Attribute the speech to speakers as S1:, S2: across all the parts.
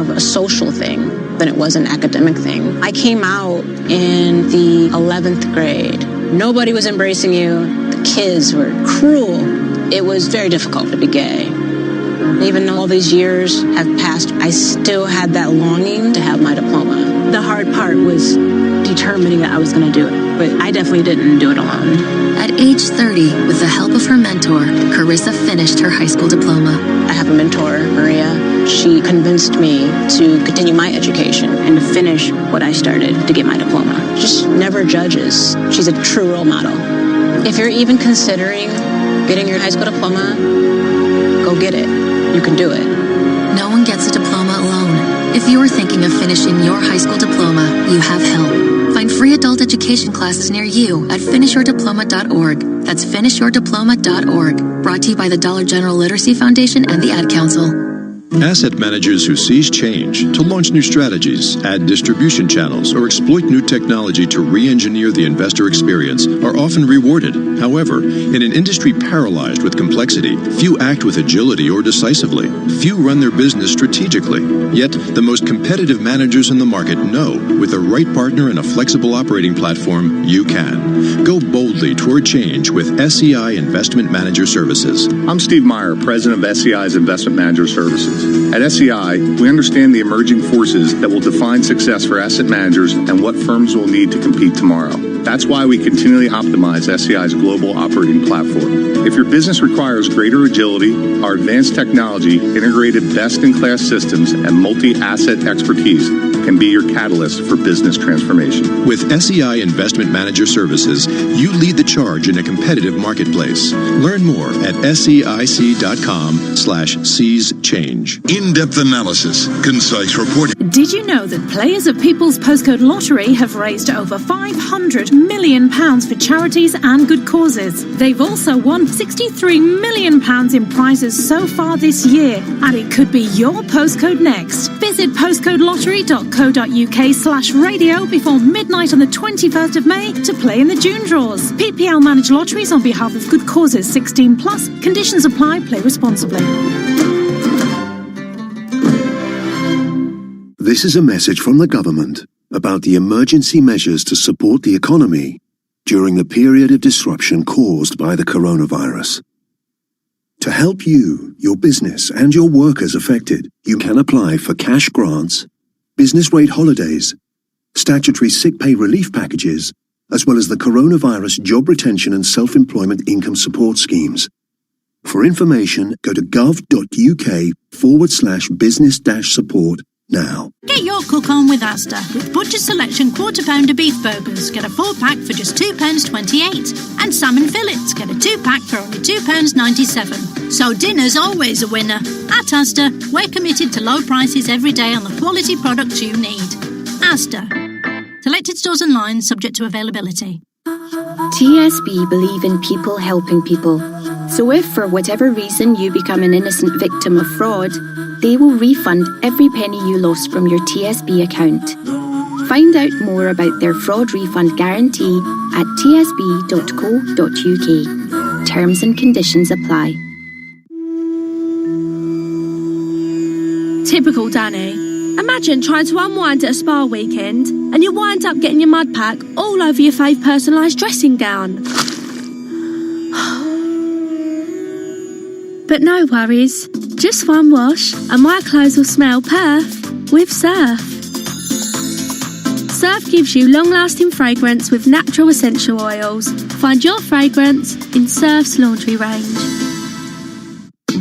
S1: of a social thing than it was an academic thing. I came out in the 11th grade. Nobody was embracing you. The kids were cruel. It was very difficult to be gay. Even though all these years have passed, I still had that longing to have my diploma. The hard part was determining that I was going to do it, but I definitely didn't do it alone.
S2: At age 30, with the help of her mentor, Carissa finished her high school diploma.
S1: I have a mentor, Maria. She convinced me to continue my education and to finish what I started to get my diploma. Just never judges. She's a true role model. If you're even considering getting your high school diploma, go get it. You can do it.
S2: No one gets a diploma alone. If you're thinking of finishing your high school diploma, you have help. Find free adult education classes near you at finishyourdiploma.org. That's finishyourdiploma.org. Brought to you by the Dollar General Literacy Foundation and the Ad Council.
S3: Asset managers who seize change to launch new strategies, add distribution channels, or exploit new technology to re-engineer the investor experience are often rewarded. However, in an industry paralyzed with complexity, few act with agility or decisively. Few run their business strategically. Yet, the most competitive managers in the market know with the right partner and a flexible operating platform, you can. Go boldly toward change with SEI Investment Manager Services.
S4: I'm Steve Meyer, president of SEI's Investment Manager Services. At SEI, we understand the emerging forces that will define success for asset managers and what firms will need to compete tomorrow. That's why we continually optimize SEI's global operating platform. If your business requires greater agility, our advanced technology, integrated best-in-class systems, and multi-asset expertise can be your catalyst for business transformation.
S3: With SEI Investment Manager Services, you lead the charge in a competitive marketplace. Learn more at SEIC.com/seize change.
S5: In-depth analysis, concise reporting.
S6: Did you know that players at People's Postcode Lottery have raised over £500 million for charities and good causes? They've also won £63 million in prizes so far this year, and it could be your postcode next. Visit postcodelottery.co.uk/radio before midnight on the 21st of May to play in the June draws. PPL manage lotteries on behalf of good causes. 16+. Conditions apply. Play responsibly.
S7: This is a message from the government about the emergency measures to support the economy during the period of disruption caused by the coronavirus. To help you, your business, and your workers affected, you can apply for cash grants, business rate holidays, statutory sick pay relief packages, as well as the coronavirus job retention and self-employment income support schemes. For information, go to gov.uk/business-support now.
S8: Get your cook on with Asda. With Butcher Selection quarter pounder beef burgers, get a 4-pack for just £2.28. And salmon fillets, get a 2-pack for only £2.97. So dinner's always a winner. At Asda, we're committed to low prices every day on the quality products you need. Asda. Selected stores online, subject to availability.
S9: TSB believe in people helping people. So if for whatever reason you become an innocent victim of fraud, they will refund every penny you lost from your TSB account. Find out more about their fraud refund guarantee at tsb.co.uk. Terms and conditions apply.
S10: Typical Danny. Imagine trying to unwind at a spa weekend and you wind up getting your mud pack all over your fave personalised dressing gown. But no worries, just one wash and my clothes will smell perf with Surf. Surf gives you long-lasting fragrance with natural essential oils. Find your fragrance in Surf's laundry range.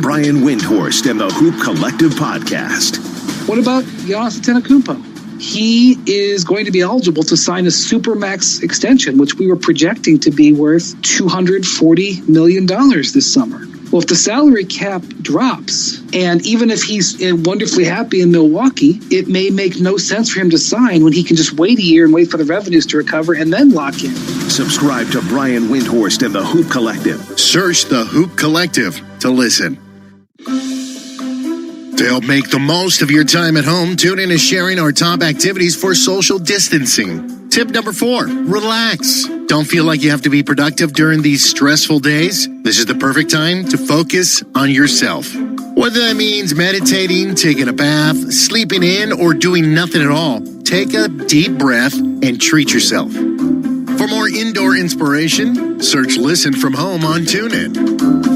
S11: Brian Windhorst and the Hoop Collective Podcast.
S12: What about Giannis Antetokounmpo? He is going to be eligible to sign a Supermax extension, which we were projecting to be worth $240 million this summer. Well, if the salary cap drops, and even if he's wonderfully happy in Milwaukee, it may make no sense for him to sign when he can just wait a year and wait for the revenues to recover and then lock in.
S11: Subscribe to Brian Windhorst and the Hoop Collective.
S5: Search the Hoop Collective to listen. To help make the most of your time at home, TuneIn is sharing our top activities for social distancing. Tip number 4, relax. Don't feel like you have to be productive during these stressful days? This is the perfect time to focus on yourself. Whether that means meditating, taking a bath, sleeping in, or doing nothing at all, take a deep breath and treat yourself. For more indoor inspiration, search Listen from Home on TuneIn.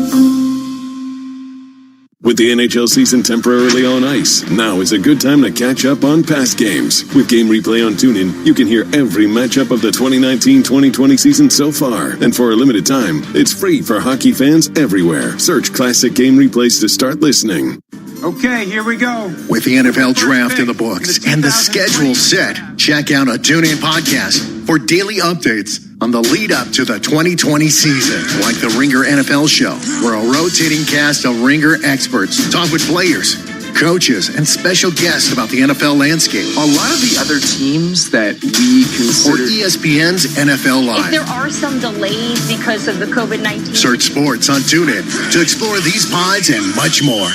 S3: With the NHL season temporarily on ice, now is a good time to catch up on past games. With Game Replay on TuneIn, you can hear every matchup of the 2019-2020 season so far. And for a limited time, it's free for hockey fans everywhere. Search Classic Game Replays to start listening.
S13: Okay, here we go.
S5: With the NFL Draft in the books and the schedule set, check out a TuneIn podcast for daily updates on the lead up to the 2020 season, like the Ringer NFL Show, where a rotating cast of Ringer experts talk with players, coaches, and special guests about the NFL landscape.
S13: A lot of the other teams that we consider...
S5: Or ESPN's NFL Live.
S14: If there are some delays because of the COVID-19...
S5: Search sports on TuneIn to explore these pods and much more.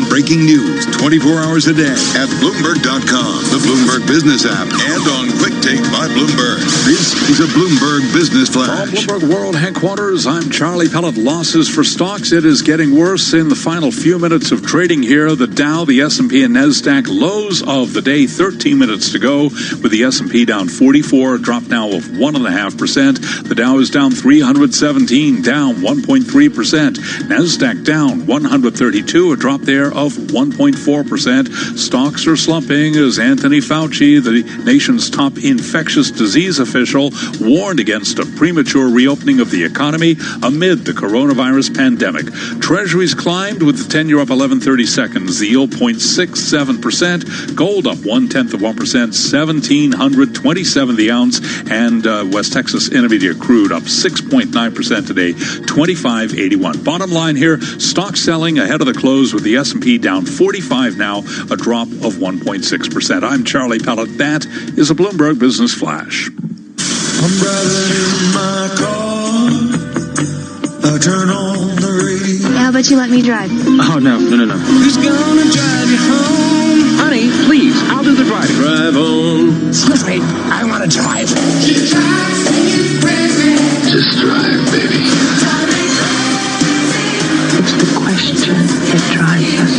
S15: Breaking news 24 hours a day at Bloomberg.com, the Bloomberg Business app, and on Quick Take by Bloomberg. This is a Bloomberg Business Flash.
S16: From Bloomberg World Headquarters, I'm Charlie Pellet. Losses for stocks. It is getting worse in the final few minutes of trading here. The Dow, the S&P, and NASDAQ lows of the day. 13 minutes to go with the S&P down 44, drop now of 1.5%. The Dow is down 317, down 1.3%. NASDAQ down 132, a drop there of 1.4%. Stocks are slumping as Anthony Fauci, the nation's top infectious disease official, warned against a premature reopening of the economy amid the coronavirus pandemic. Treasuries climbed with the 10-year up 11/32, the yield 0.67%. Gold up 0.1%, $1,727 the ounce, and West Texas Intermediate crude up 6.9% today, $25.81. Bottom line here, stock selling ahead of the close with the S&P down 45 now, a drop of 1.6%. I'm Charlie Pellet. That is a Bloomberg Business Flash.
S17: I'm driving in my car. I turn on the radio.
S18: How about you let me drive?
S17: Oh, no. Who's gonna drive you home?
S13: Honey, please, I'll do the driving.
S17: Drive on.
S13: Excuse me, I want to drive.
S17: Just drive, baby.
S18: It's the question that drives us.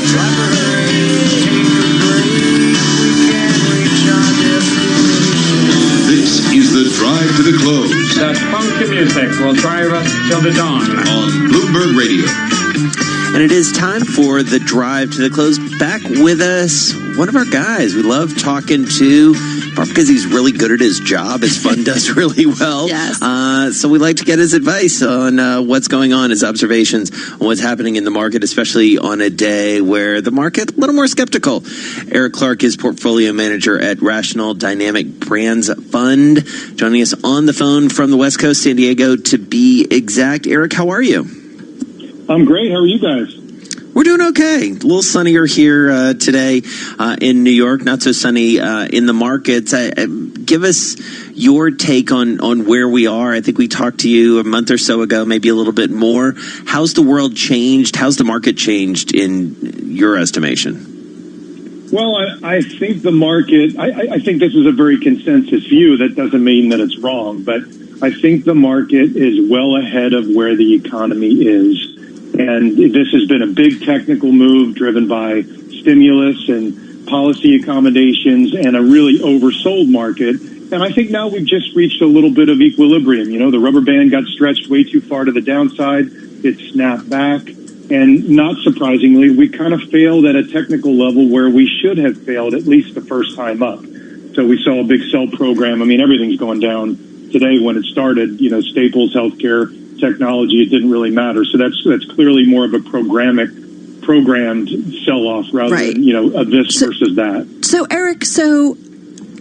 S15: This is the drive to the close.
S13: That funky music will drive us till the dawn.
S15: On Bloomberg Radio.
S19: And it is time for the drive to the close. Back with us, one of our guys we love talking to, because he's really good at his job. His fund does really well.
S1: Yes.
S19: So we like to get his advice on what's going on, his observations on what's happening in the market, especially on a day where the market a little more skeptical. Eric Clark is portfolio manager at Rational Dynamic Brands Fund, joining us on the phone from the West Coast, San Diego, to be exact. Eric, how are you?
S20: I'm great. How are you guys?
S19: We're doing okay. A little sunnier here today in New York, not so sunny in the markets. Give us your take on where we are. I think we talked to you a month or so ago, maybe a little bit more. How's the world changed? How's the market changed in your estimation?
S20: Well, I think the market, I think this is a very consensus view. That doesn't mean that it's wrong, but I think the market is well ahead of where the economy is. And this has been a big technical move driven by stimulus and policy accommodations and a really oversold market. And I think now we've just reached a little bit of equilibrium. You know, the rubber band got stretched way too far to the downside. It snapped back. And not surprisingly, we kind of failed at a technical level where we should have failed at least the first time up. So we saw a big sell program. I mean, everything's going down today. When it started, you know, Staples, healthcare, technology, it didn't really matter. So that's clearly more of a programmed sell-off rather than, you know, a this versus that.
S1: So, Eric,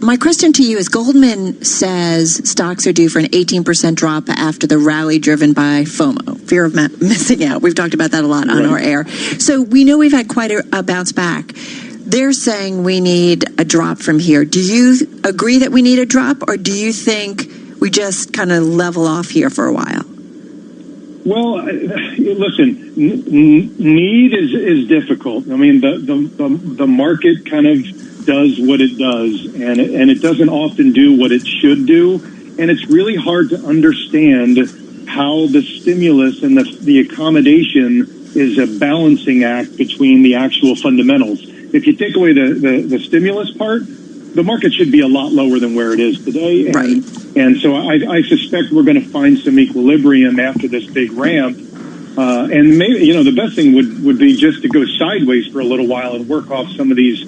S1: my question to you is, Goldman says stocks are due for an 18% drop after the rally driven by FOMO, fear of missing out. We've talked about that a lot on our air. So we know we've had quite a bounce back. They're saying we need a drop from here. Do you agree that we need a drop, or do you think we just kind of level off here for a while?
S20: Well, listen, need is difficult. I mean, the market kind of does what it does, and it doesn't often do what it should do. And it's really hard to understand how the stimulus and the accommodation is a balancing act between the actual fundamentals. If you take away the stimulus part, the market should be a lot lower than where it is today. And,
S21: right.
S20: And so I suspect we're going to find some equilibrium after this big ramp. And maybe, the best thing would be just to go sideways for a little while and work off some of these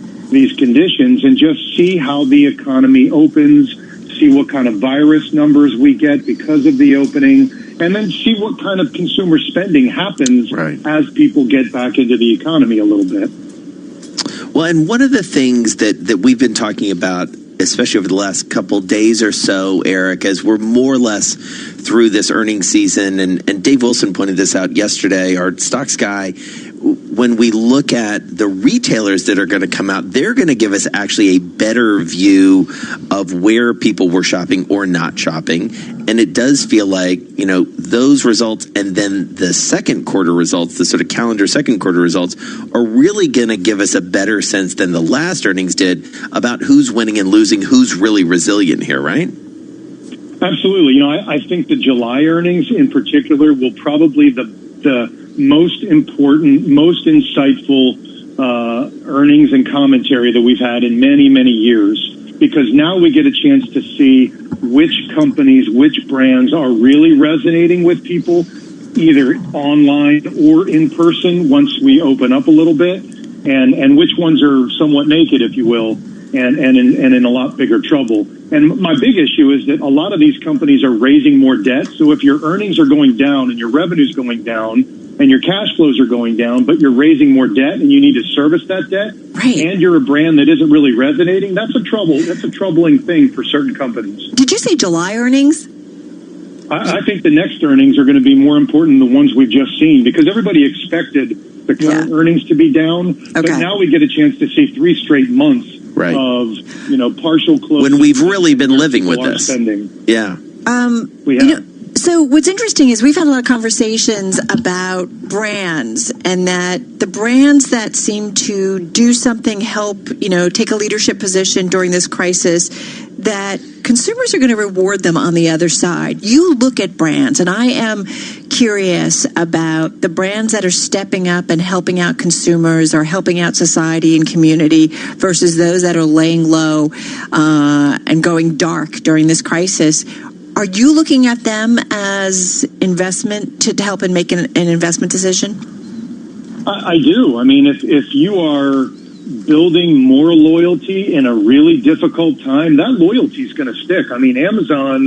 S20: conditions and just see how the economy opens, see what kind of virus numbers we get because of the opening, and then see what kind of consumer spending happens as people get back into the economy a little bit.
S19: Well, and one of the things that we've been talking about, especially over the last couple days or so, Eric, as we're more or less through this earnings season, and Dave Wilson pointed this out yesterday, our stocks guy, when we look at the retailers that are going to come out, they're going to give us actually a better view of where people were shopping or not shopping. And it does feel like, those results and then the second quarter results, the sort of calendar second quarter results, are really going to give us a better sense than the last earnings did about who's winning and losing, who's really resilient here, right?
S20: Absolutely. I think the July earnings in particular will probably the most important, most insightful earnings and commentary that we've had in many, many years, because now we get a chance to see which companies, which brands are really resonating with people, either online or in person once we open up a little bit, and which ones are somewhat naked, if you will, and in a lot bigger trouble. And my big issue is that a lot of these companies are raising more debt. So if your earnings are going down and your revenue's going down and your cash flows are going down, but you're raising more debt and you need to service that debt, and you're a brand that isn't really resonating, that's a troubling thing for certain companies.
S21: Did you say July earnings?
S20: I think the next earnings are going to be more important than the ones we've just seen, because everybody expected the current earnings to be down, but now we get a chance to see 3 straight months of partial close.
S19: When we've really been living with this.
S20: Spending.
S19: Yeah.
S20: We have.
S21: So what's interesting is we've had a lot of conversations about brands, and that the brands that seem to do something, help, take a leadership position during this crisis, that consumers are going to reward them on the other side. You look at brands, and I am curious about the brands that are stepping up and helping out consumers or helping out society and community versus those that are laying low and going dark during this crisis. Are you looking at them as investment to help in making an investment decision?
S20: I do. I mean, if you are building more loyalty in a really difficult time, that loyalty is going to stick. I mean, Amazon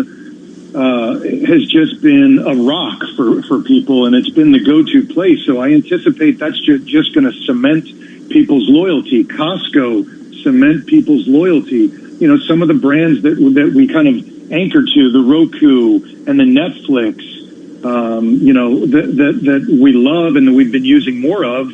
S20: has just been a rock for people, and it's been the go-to place. So I anticipate that's just going to cement people's loyalty. Costco, cement people's loyalty. Some of the brands that we kind of anchor to, the Roku and the Netflix, that we love and that we've been using more of,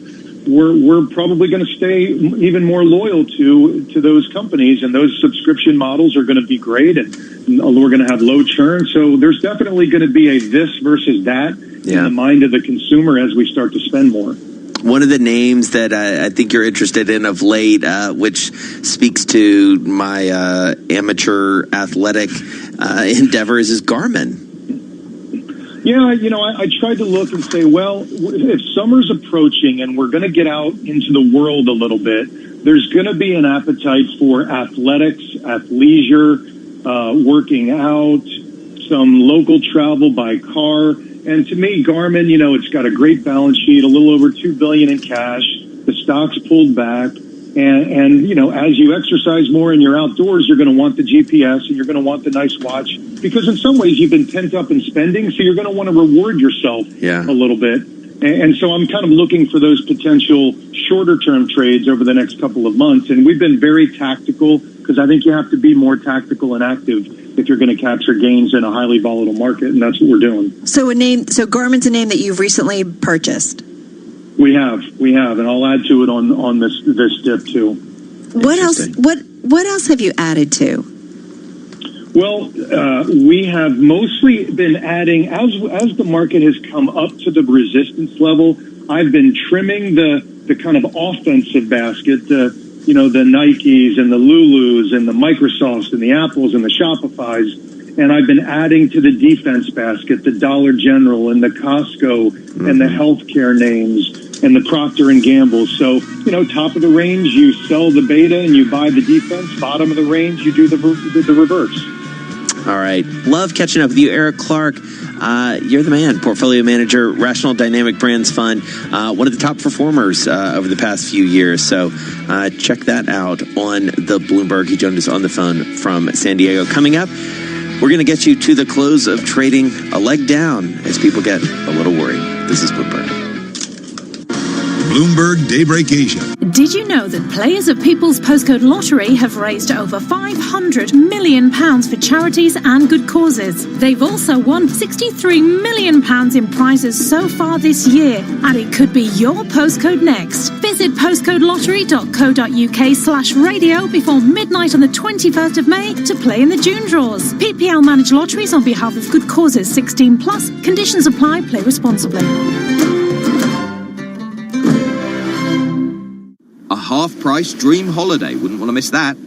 S20: we're probably going to stay even more loyal to those companies, and those subscription models are going to be great, and we're going to have low churn. So there's definitely going to be a this versus that in the mind of the consumer as we start to spend more.
S19: One of the names that I think you're interested in of late, which speaks to my amateur athletic endeavors, is Garmin.
S20: Yeah, I tried to look and say, well, if summer's approaching and we're going to get out into the world a little bit, there's going to be an appetite for athletics, athleisure, working out, some local travel by car. And to me, Garmin, it's got a great balance sheet, a little over $2 billion in cash. The stock's pulled back. And as you exercise more and you're outdoors, you're going to want the GPS and you're going to want the nice watch, because in some ways you've been pent up in spending. So you're going to want to reward yourself a little bit. And so I'm kind of looking for those potential shorter term trades over the next couple of months. And we've been very tactical, because I think you have to be more tactical and active if you're going to capture gains in a highly volatile market. And that's what we're doing.
S21: So Garmin's a name that you've recently purchased.
S20: We have, and I'll add to it on this dip too.
S21: What else? What else have you added to?
S20: Well, we have mostly been adding as the market has come up to the resistance level. I've been trimming the kind of offensive basket, the Nikes and the Lulus and the Microsofts and the Apples and the Shopifys, And I've been adding to the defense basket the Dollar General and the Costco and the healthcare names and the Procter & Gamble. So, top of the range, you sell the beta and you buy the defense. Bottom of the range, you do the reverse.
S19: All right. Love catching up with you, Eric Clark. You're the man, portfolio manager, Rational Dynamic Brands Fund, one of the top performers over the past few years. So check that out on the Bloomberg. He joined us on the phone from San Diego. Coming up, we're going to get you to the close of trading a leg down as people get a little worried. This is Bloomberg.
S15: Bloomberg Daybreak Asia.
S6: Did you know that players of People's Postcode Lottery have raised over £500 million for charities and good causes? They've also won £63 million in prizes so far this year, and it could be your postcode next. Visit postcodelottery.co.uk/radio before midnight on the 21st of May to play in the June draws. PPL manage lotteries on behalf of good causes. 16 plus. Conditions apply. Play responsibly.
S2: A half-price dream holiday, wouldn't want to miss that.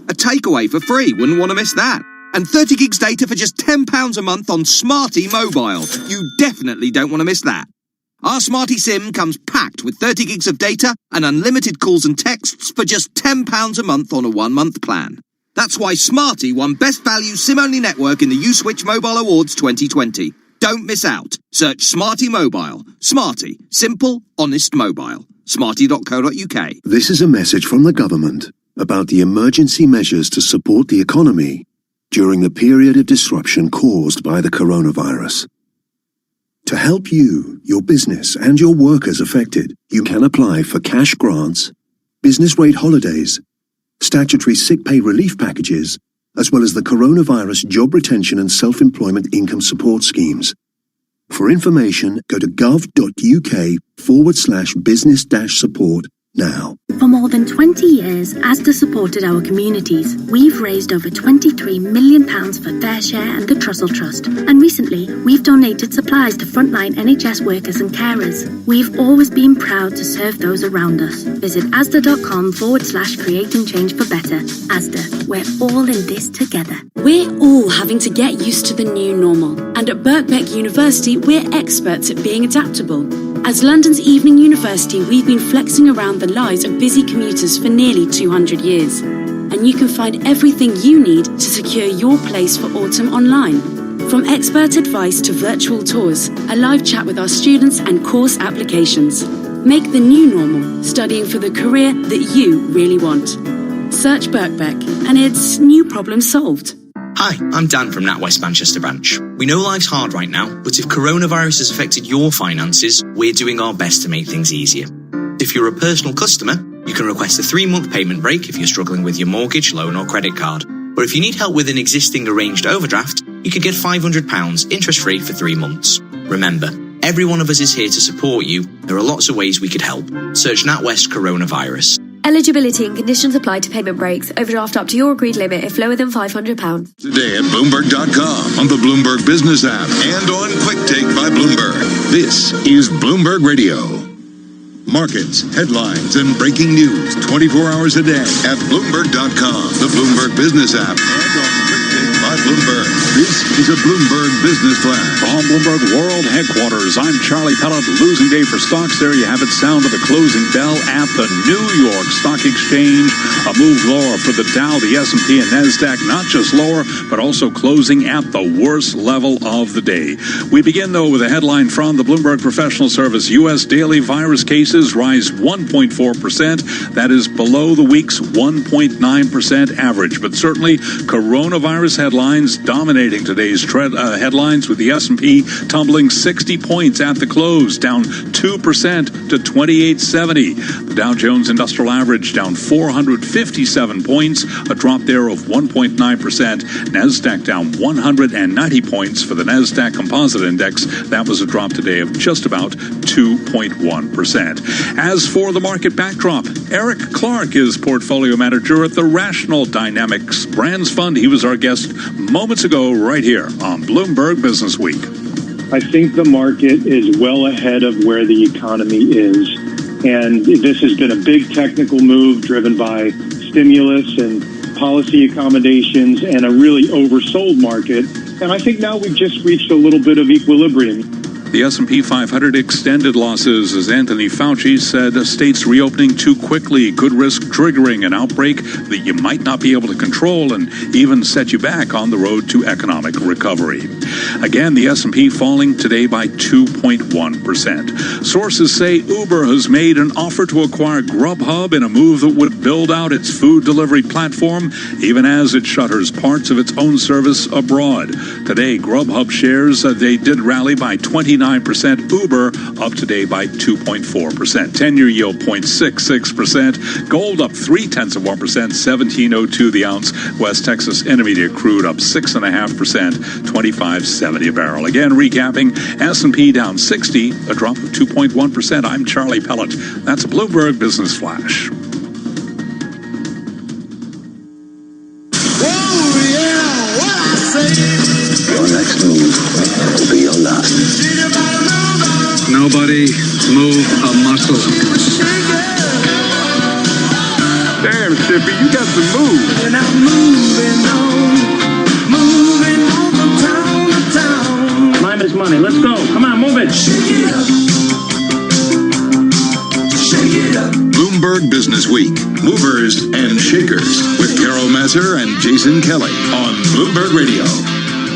S2: A takeaway for free, wouldn't want to miss that. And 30 gigs data for just £10 a month on Smarty Mobile. You definitely don't want to miss that. Our Smarty SIM comes packed with 30 gigs of data and unlimited calls and texts for just £10 a month on a 1-month plan. That's why Smarty won Best Value SIM-only network in the USwitch Mobile Awards 2020. Don't miss out. Search Smarty Mobile. Smarty. Simple, honest mobile. Smarty.co.uk.
S7: This is a message from the government about the emergency measures to support the economy during the period of disruption caused by the coronavirus. To help you, your business, and your workers affected, you can apply for cash grants, business rate holidays, statutory sick pay relief packages, as well as the coronavirus job retention and self-employment income support schemes. For information, go to gov.uk/business-support now.
S22: For more than 20 years, Asda supported our communities. We've raised over £23 million for Fair Share and the Trussell Trust. And recently, we've donated supplies to frontline NHS workers and carers. We've always been proud to serve those around us. Visit asda.com/creating change for better. Asda, we're all in this together.
S23: We're all having to get used to the new normal. And at Birkbeck University, we're experts at being adaptable. As London's evening university, we've been flexing around the lives of busy commuters for nearly 200 years. And you can find everything you need to secure your place for autumn online. From expert advice to virtual tours, a live chat with our students and course applications. Make the new normal, studying for the career that you really want. Search Birkbeck and it's new problem solved.
S24: Hi, I'm Dan from NatWest Manchester branch. We know life's hard right now, but if coronavirus has affected your finances, we're doing our best to make things easier. If you're a personal customer, you can request a 3-month payment break if you're struggling with your mortgage, loan or credit card. Or if you need help with an existing arranged overdraft, you could get £500 interest-free for 3 months. Remember, every one of us is here to support you. There are lots of ways we could help. Search NatWest Coronavirus.
S25: Eligibility and conditions apply to payment breaks. Overdraft up to your agreed limit if lower than £500.
S15: Today at Bloomberg.com, on the Bloomberg Business app, and on Quick Take by Bloomberg. This is Bloomberg Radio. Markets, headlines, and breaking news 24 hours a day at Bloomberg.com, the Bloomberg Business app, and on Quick Take by Bloomberg. This is a Bloomberg Business Flash.
S16: From Bloomberg World Headquarters, I'm Charlie Pellet. Losing day for stocks. There you have it. Sound of the closing bell at the New York Stock Exchange. A move lower for the Dow, the S&P, and NASDAQ. Not just lower, but also closing at the worst level of the day. We begin, though, with a headline from the Bloomberg Professional Service. U.S. daily virus cases rise 1.4%. That is below the week's 1.9% average. But certainly, coronavirus headlines dominating today's headlines, with the S&P tumbling 60 points at the close, down 2% to 2870. The Dow Jones Industrial Average down 457 points, a drop there of 1.9%. NASDAQ down 190 points for the NASDAQ Composite Index. That was a drop today of just about 2.1%. As for the market backdrop, Eric Clark is portfolio manager at the Rational Dynamics Brands Fund. He was our guest moments ago right here on Bloomberg Business Week.
S20: I think the market is well ahead of where the economy is. And this has been a big technical move driven by stimulus and policy accommodations and a really oversold market And I think now we've just reached a little bit of equilibrium.
S16: The S&P 500 extended losses as Anthony Fauci said states reopening too quickly could risk triggering an outbreak that you might not be able to control and even set you back on the road to economic recovery. Again, the S&P falling today by 2.1%. Sources say Uber has made an offer to acquire Grubhub in a move that would build out its food delivery platform, even as it shutters parts of its own service abroad. Today, Grubhub shares, they did rally by 29%. Uber up today by 2.4%. 10-year yield 0.66%. Gold up 0.3%, 17.02 the ounce. West Texas Intermediate crude up 6.5%, 25.70 a barrel. Again, recapping, S&P down 60, a drop of 2.1%. I'm Charlie Pellet. That's a Bloomberg Business Flash.
S17: Your next move will be your last.
S4: Nobody move a muscle.
S8: Damn, Shippy, you got some moves.
S17: And I'm moving from town to town.
S4: Time is money. Let's go. Come on, move it.
S17: Shake it up. Shake it up.
S15: Bloomberg Business Week, Movers and Shakers with Carol Masser and Jason Kelly on Bloomberg Radio.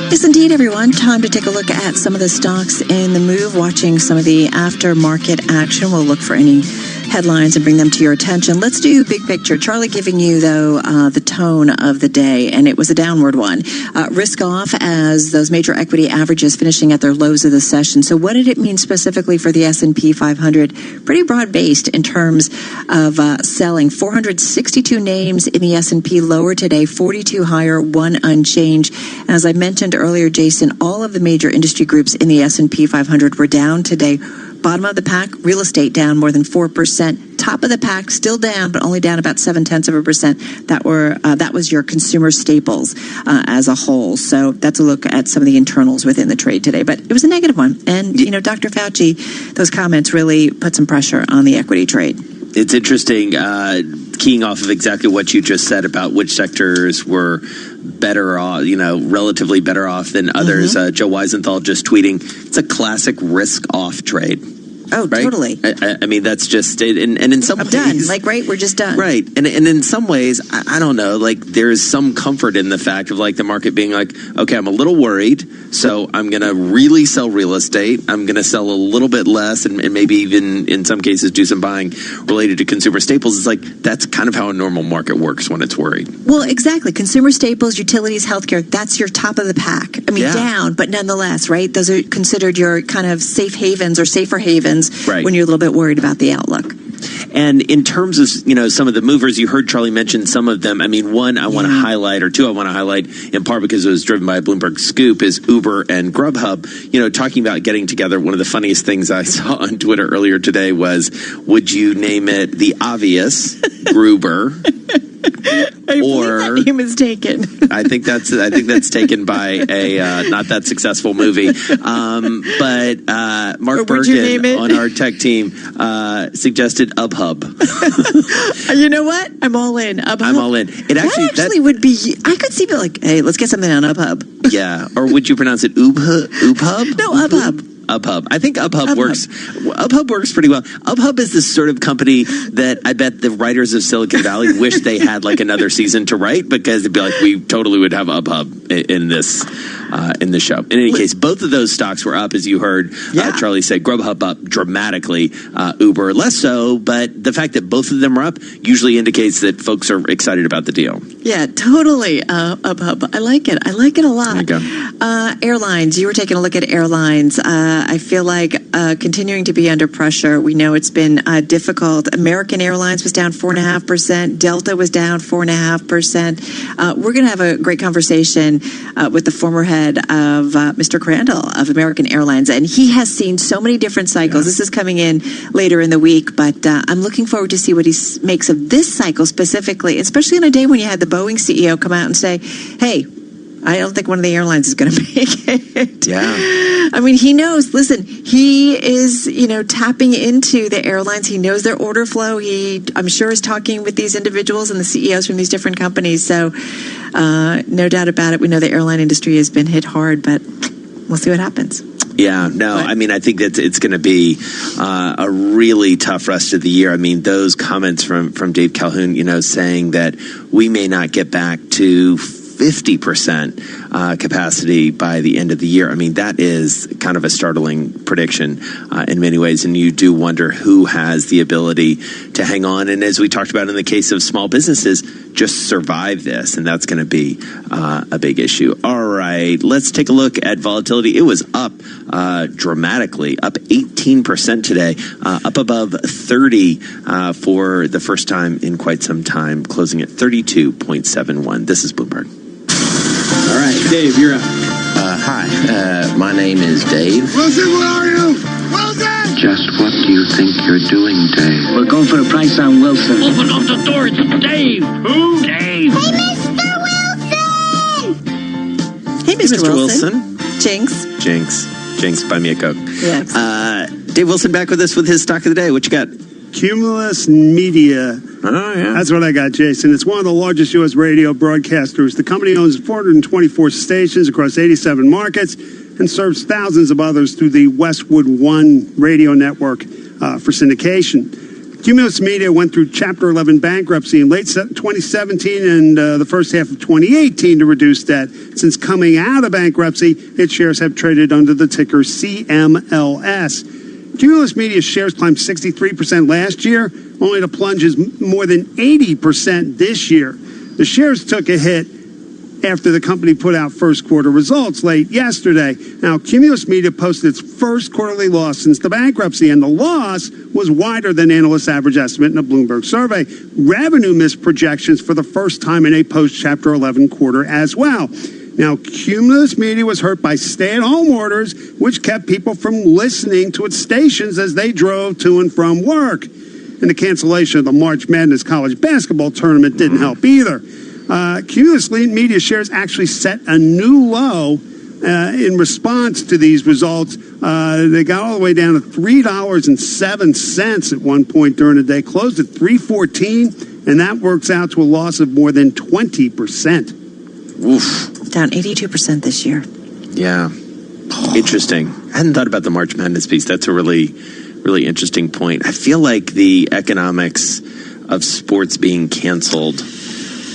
S21: Yes, indeed, everyone. Time to take a look at some of the stocks in the move, watching some of the aftermarket action. We'll look for any headlines and bring them to your attention. Let's do big picture. Charlie giving you, though, the tone of the day, and it was a downward one. Risk off as those major equity averages finishing at their lows of the session. So what did it mean specifically for the S&P 500? Pretty broad-based in terms of selling. 462 names in the S&P lower today, 42 higher, 1 unchanged. And as I mentioned earlier, Jason, all of the major industry groups in the S&P 500 were down today. Bottom of the pack, real estate down more than 4%. Top of the pack, still down, but only down about 0.7%. That was your consumer staples as a whole. So that's a look at some of the internals within the trade today. But it was a negative one. And, Dr. Fauci, those comments really put some pressure on the equity trade.
S19: It's interesting, keying off of exactly what you just said about which sectors were better off, relatively better off than others. Joe Weisenthal just tweeting, it's a classic risk-off trade.
S21: Oh, right? Totally.
S19: I mean, that's just it. And in some ways...
S21: done. We're just done.
S19: Right. And in some ways, I don't know, there's some comfort in the fact of, the market being okay, I'm a little worried, so I'm going to really sell real estate. I'm going to sell a little bit less and maybe even, in some cases, do some buying related to consumer staples. It's that's kind of how a normal market works when it's worried.
S21: Well, exactly. Consumer staples, utilities, healthcare, that's your top of the pack. I mean, down, but nonetheless, right? Those are considered your kind of safe havens or safer havens. Right. When you're a little bit worried about the outlook.
S19: And in terms of, some of the movers, you heard Charlie mention some of them. I mean, one I want to highlight, or two I want to highlight, in part because it was driven by a Bloomberg scoop, is Uber and Grubhub, talking about getting together. One of the funniest things I saw on Twitter earlier today was, would you name it the obvious Gruber?
S21: Or that name is taken.
S19: I think that's taken by a not that successful movie. But Mark Bergen on our tech team suggested Ubhub.
S21: You know what? I'm all in. Ubhub.
S19: I'm all in. It actually
S21: would be. I could see it hey, let's get something on Ubhub.
S19: Yeah, or would you pronounce it Ubhub?
S21: No, Ubhub.
S19: Ubhub. I think Ubhub works. Ubhub works pretty well. Ubhub is this sort of company that I bet the writers of Silicon Valley wish they had another season to write, because it'd be we totally would have Ubhub in this show. In any case, both of those stocks were up, as you heard Charlie say. Grubhub up dramatically, Uber less so, but the fact that both of them are up usually indicates that folks are excited about the deal.
S21: Yeah, totally. Ubhub. I like it. I like it a lot.
S19: There you
S21: go. Airlines. You were taking a look at airlines. I feel continuing to be under pressure. We know it's been difficult. American Airlines was down 4.5%. Delta was down 4.5%. We're going to have a great conversation with the former head of Mr. Crandall of American Airlines, and he has seen so many different cycles. This is coming in later in the week, but I'm looking forward to see what he makes of this cycle specifically, especially on a day when you had the Boeing CEO come out and say, hey, I don't think one of the airlines is going to make it.
S19: Yeah.
S21: I mean, he knows. Listen, he is, tapping into the airlines. He knows their order flow. He, I'm sure, is talking with these individuals and the CEOs from these different companies. So, no doubt about it. We know the airline industry has been hit hard, but we'll see what happens.
S19: Yeah, no, I mean, I think that it's going to be a really tough rest of the year. I mean, those comments from Dave Calhoun, saying that we may not get back to 50% capacity by the end of the year. I mean, that is kind of a startling prediction in many ways. And you do wonder who has the ability to hang on. And as we talked about in the case of small businesses, just survive this. And that's going to be a big issue. All right, let's take a look at volatility. It was up dramatically, up 18% today, up above 30 for the first time in quite some time, closing at 32.71. This is Bloomberg.
S3: All right, Dave, you're up.
S9: Hi, my name is Dave.
S10: Wilson, where are you? Wilson!
S9: Just what do you think you're doing, Dave?
S10: We're going for the price on Wilson.
S11: Open up the door, it's Dave! Who? Dave!
S21: Hey, Mr. Wilson.
S19: Jinx, buy me a Coke.
S21: Yes.
S19: Dave Wilson back with us with his stock of the day. What you got?
S12: Cumulus Media.
S19: Oh, yeah.
S12: That's what I got, Jason. It's one of the largest U.S. radio broadcasters. The company owns 424 stations across 87 markets and serves thousands of others through the Westwood One radio network for syndication. Cumulus Media went through Chapter 11 bankruptcy in late 2017 and the first half of 2018 to reduce debt. Since coming out of bankruptcy, its shares have traded under the ticker CMLS. Cumulus Media's shares climbed 63% last year, only to plunge more than 80% this year. The shares took a hit after the company put out first quarter results late yesterday. Now, Cumulus Media posted its first quarterly loss since the bankruptcy, and the loss was wider than analysts' average estimate in a Bloomberg survey. Revenue missed projections for the first time in a post-Chapter 11 quarter as well. Now, Cumulus Media was hurt by stay-at-home orders, which kept people from listening to its stations as they drove to and from work. And the cancellation of the March Madness college basketball tournament didn't help either. Cumulus Media shares actually set a new low in response to these results. They got all the way down to $3.07 at one point during the day, closed at $3.14, and that works out to a loss of more than 20%.
S19: Oof.
S21: Down 82% this year.
S19: Yeah. Interesting. I hadn't thought about the March Madness piece. That's a really, really interesting point. I feel like the economics of sports being canceled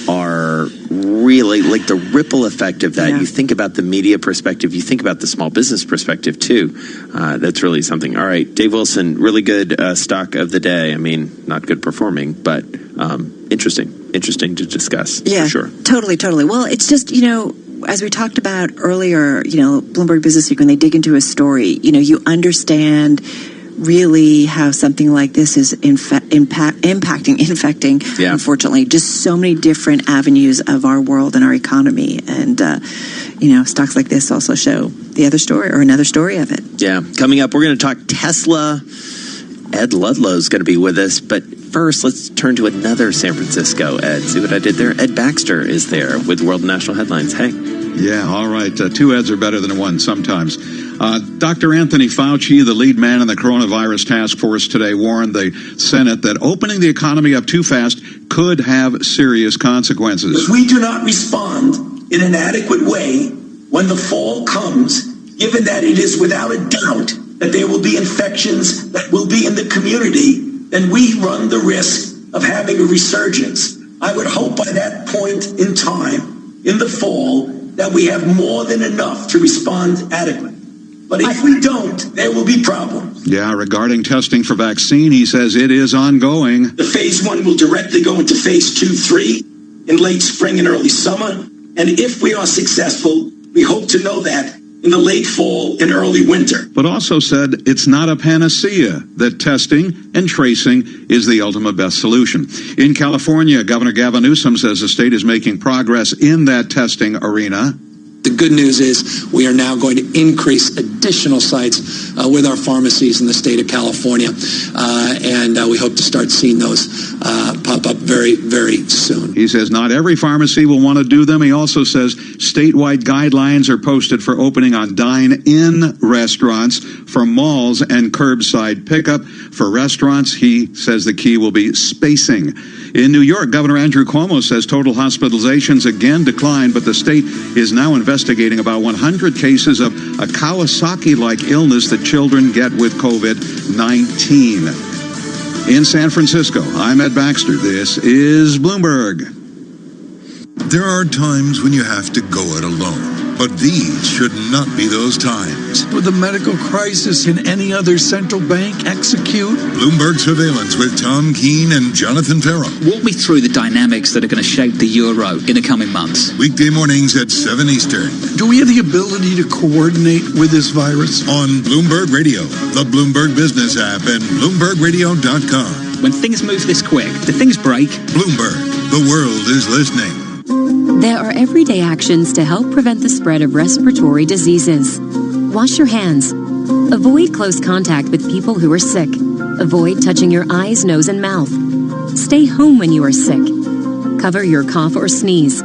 S19: are really like the ripple effect of that. Yeah. You think about the media perspective, you think about the small business perspective too. That's really something. All right, Dave Wilson, really good stock of the day. I mean, not good performing, but interesting to discuss.
S21: Yeah,
S19: for sure.
S21: Totally. Well, it's just, as we talked about earlier, Bloomberg Business Week, when they dig into a story, you understand really how something like this is infecting, unfortunately, just so many different avenues of our world and our economy. And, stocks like this also show the other story or another story of it.
S19: Yeah. Coming up, we're going to talk Tesla. Ed Ludlow's going to be with us. But first, let's turn to another San Francisco Ed. See what I did there? Ed Baxter is there with World National Headlines. Hey.
S26: Yeah, all right. Two Eds are better than one sometimes. Dr. Anthony Fauci, the lead man in the coronavirus task force today, warned the Senate that opening the economy up too fast could have serious consequences.
S27: If we do not respond in an adequate way when the fall comes, given that it is without a doubt that there will be infections that will be in the community, then we run the risk of having a resurgence. I would hope by that point in time, in the fall, that we have more than enough to respond adequately. But if we don't, there will be problems.
S26: Yeah, regarding testing for vaccine, he says it is ongoing.
S27: The phase 1 will directly go into phase 2, 3 in late spring and early summer. And if we are successful, we hope to know that in the late fall and early winter.
S26: But also said it's not a panacea, that testing and tracing is the ultimate best solution. In California, Governor Gavin Newsom says the state is making progress in that testing arena.
S1: The good news is we are now going to increase additional sites with our pharmacies in the state of California, and we hope to start seeing those pop up very, very soon.
S26: He says not every pharmacy will want to do them. He also says statewide guidelines are posted for opening on dine-in restaurants, for malls and curbside pickup. For restaurants, he says the key will be spacing. In New York, Governor Andrew Cuomo says total hospitalizations again declined, but the state is now investigating about 100 cases of a Kawasaki-like illness that children get with COVID-19. In San Francisco, I'm Ed Baxter. This is Bloomberg.
S15: There are times when you have to go it alone, but these should not be those times.
S2: Would the medical crisis in any other central bank execute?
S15: Bloomberg Surveillance with Tom Keene and Jonathan Farrell.
S5: Walk me through the dynamics that are going to shape the euro in the coming months.
S15: Weekday mornings at 7 Eastern.
S2: Do we have the ability to coordinate with this virus?
S15: On Bloomberg Radio, the Bloomberg Business app, and BloombergRadio.com.
S5: When things move this quick, do things break?
S15: Bloomberg, the world is listening.
S6: There are everyday actions to help prevent the spread of respiratory diseases. Wash your hands. Avoid close contact with people who are sick. Avoid touching your eyes, nose, and mouth. Stay home when you are sick. Cover your cough or sneeze.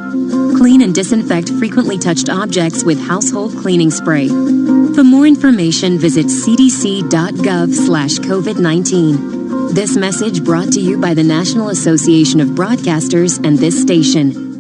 S6: Clean and disinfect frequently touched objects with household cleaning spray. For more information, visit cdc.gov/COVID-19. This message brought to you by the National Association of Broadcasters and this station.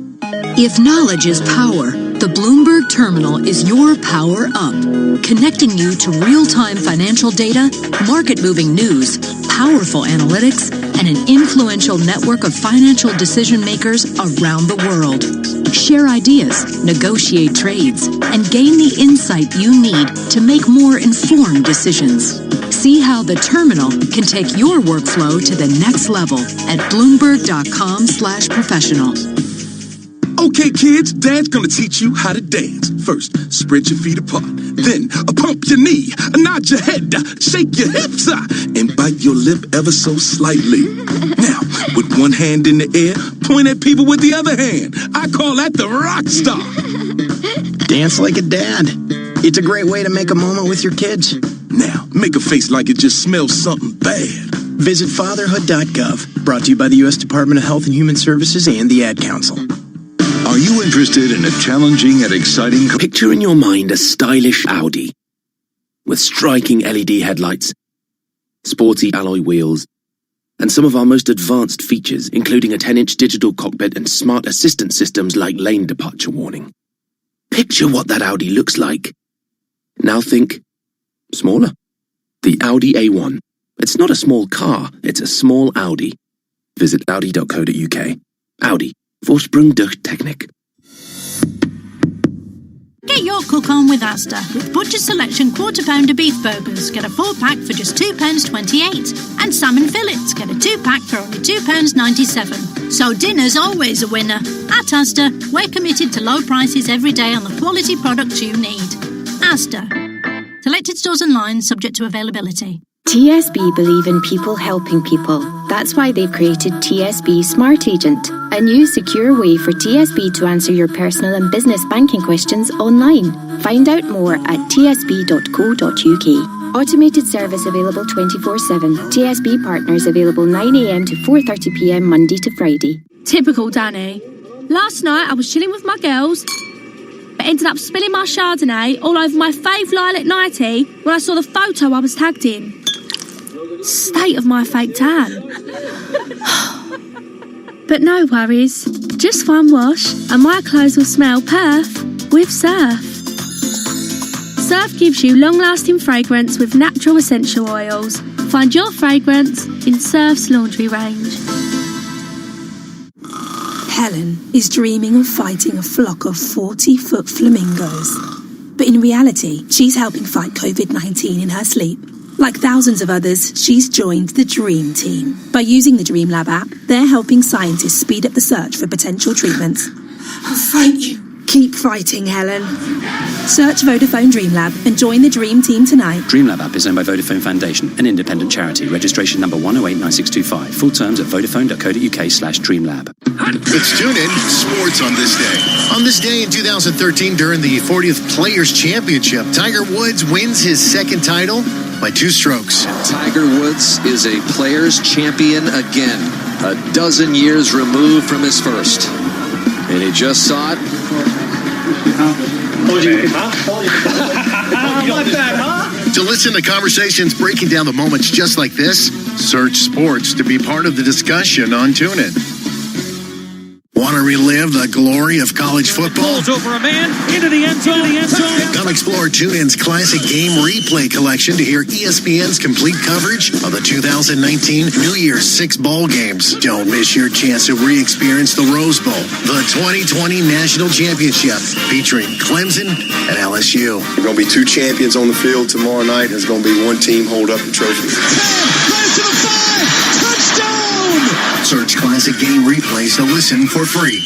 S13: If knowledge is power, the Bloomberg Terminal is your power up, connecting you to real-time financial data, market-moving news, powerful analytics, and an influential network of financial decision makers around the world. Share ideas, negotiate trades, and gain the insight you need to make more informed decisions. See how the terminal can take your workflow to the next level at Bloomberg.com/professional.
S14: Okay, kids, Dad's gonna teach you how to dance. First, spread your feet apart. Then, pump your knee, nod your head, shake your hips, and bite your lip ever so slightly. Now, with one hand in the air, point at people with the other hand. I call that the rock star.
S18: Dance like a dad. It's a great way to make a moment with your kids.
S14: Now, make a face like it just smells something bad.
S18: Visit fatherhood.gov. Brought to you by the U.S. Department of Health and Human Services and the Ad Council.
S15: Are you interested in a challenging and exciting...
S28: Picture in your mind a stylish Audi with striking LED headlights, sporty alloy wheels, and some of our most advanced features, including a 10-inch digital cockpit and smart assistant systems like lane departure warning. Picture what that Audi looks like. Now think smaller. The Audi A1. It's not a small car, it's a small Audi. Visit audi.co.uk. Audi. Vorsprung durch Technik.
S29: Get your cook on with Asda. With Butcher Selection quarter-pounder beef burgers, get a 4-pack for just £2.28. And salmon fillets, get a 2-pack for only £2.97. So dinner's always a winner. At Asda, we're committed to low prices every day on the quality products you need. Asda. Selected stores online, subject to availability.
S22: TSB believe in people helping people. That's why they've created TSB Smart Agent, a new secure way for TSB to answer your personal and business banking questions online. Find out more at tsb.co.uk. Automated service available 24/7. TSB partners available 9 a.m. to 4:30 p.m. Monday to Friday.
S30: Typical Danny. Last night I was chilling with my girls, but ended up spilling my Chardonnay all over my fave lilac nightie when I saw the photo I was tagged in. State of my fake tan. But no worries, just one wash and my clothes will smell perf with Surf. Surf gives you long-lasting fragrance with natural essential oils. Find your fragrance in Surf's laundry range.
S31: Helen is dreaming of fighting a flock of 40-foot flamingos. But in reality, she's helping fight COVID-19 in her sleep. Like thousands of others, she's joined the Dream Team. By using the Dream Lab app, they're helping scientists speed up the search for potential treatments. I'll fight you. Keep fighting, Helen. Search Vodafone Dream Lab and join the Dream Team tonight.
S32: Dream Lab app is owned by Vodafone Foundation, an independent charity. Registration number 1089625. Full terms at vodafone.co.uk/dreamlab.
S3: Let's tune in sports on this day. On this day in 2013, during the 40th Players' Championship, Tiger Woods wins his second title by 2 strokes.
S4: Tiger Woods is a Players' Champion again, a dozen years removed from his first. And he just saw it.
S3: To listen to conversations breaking down the moments just like this, search sports to be part of the discussion on TuneIn. Want to relive the glory of college football?
S7: Balls over a man, into the end zone.
S3: Come explore TuneIn's classic game replay collection to hear ESPN's complete coverage of the 2019 New Year's 6 bowl games. Don't miss your chance to re-experience the Rose Bowl, the 2020 National Championship, featuring Clemson and LSU.
S8: There are going to be 2 champions on the field tomorrow night. There's going to be 1 team hold up the trophy.
S3: Pass to the 5! Touchdown! Search classic game replays to listen for free.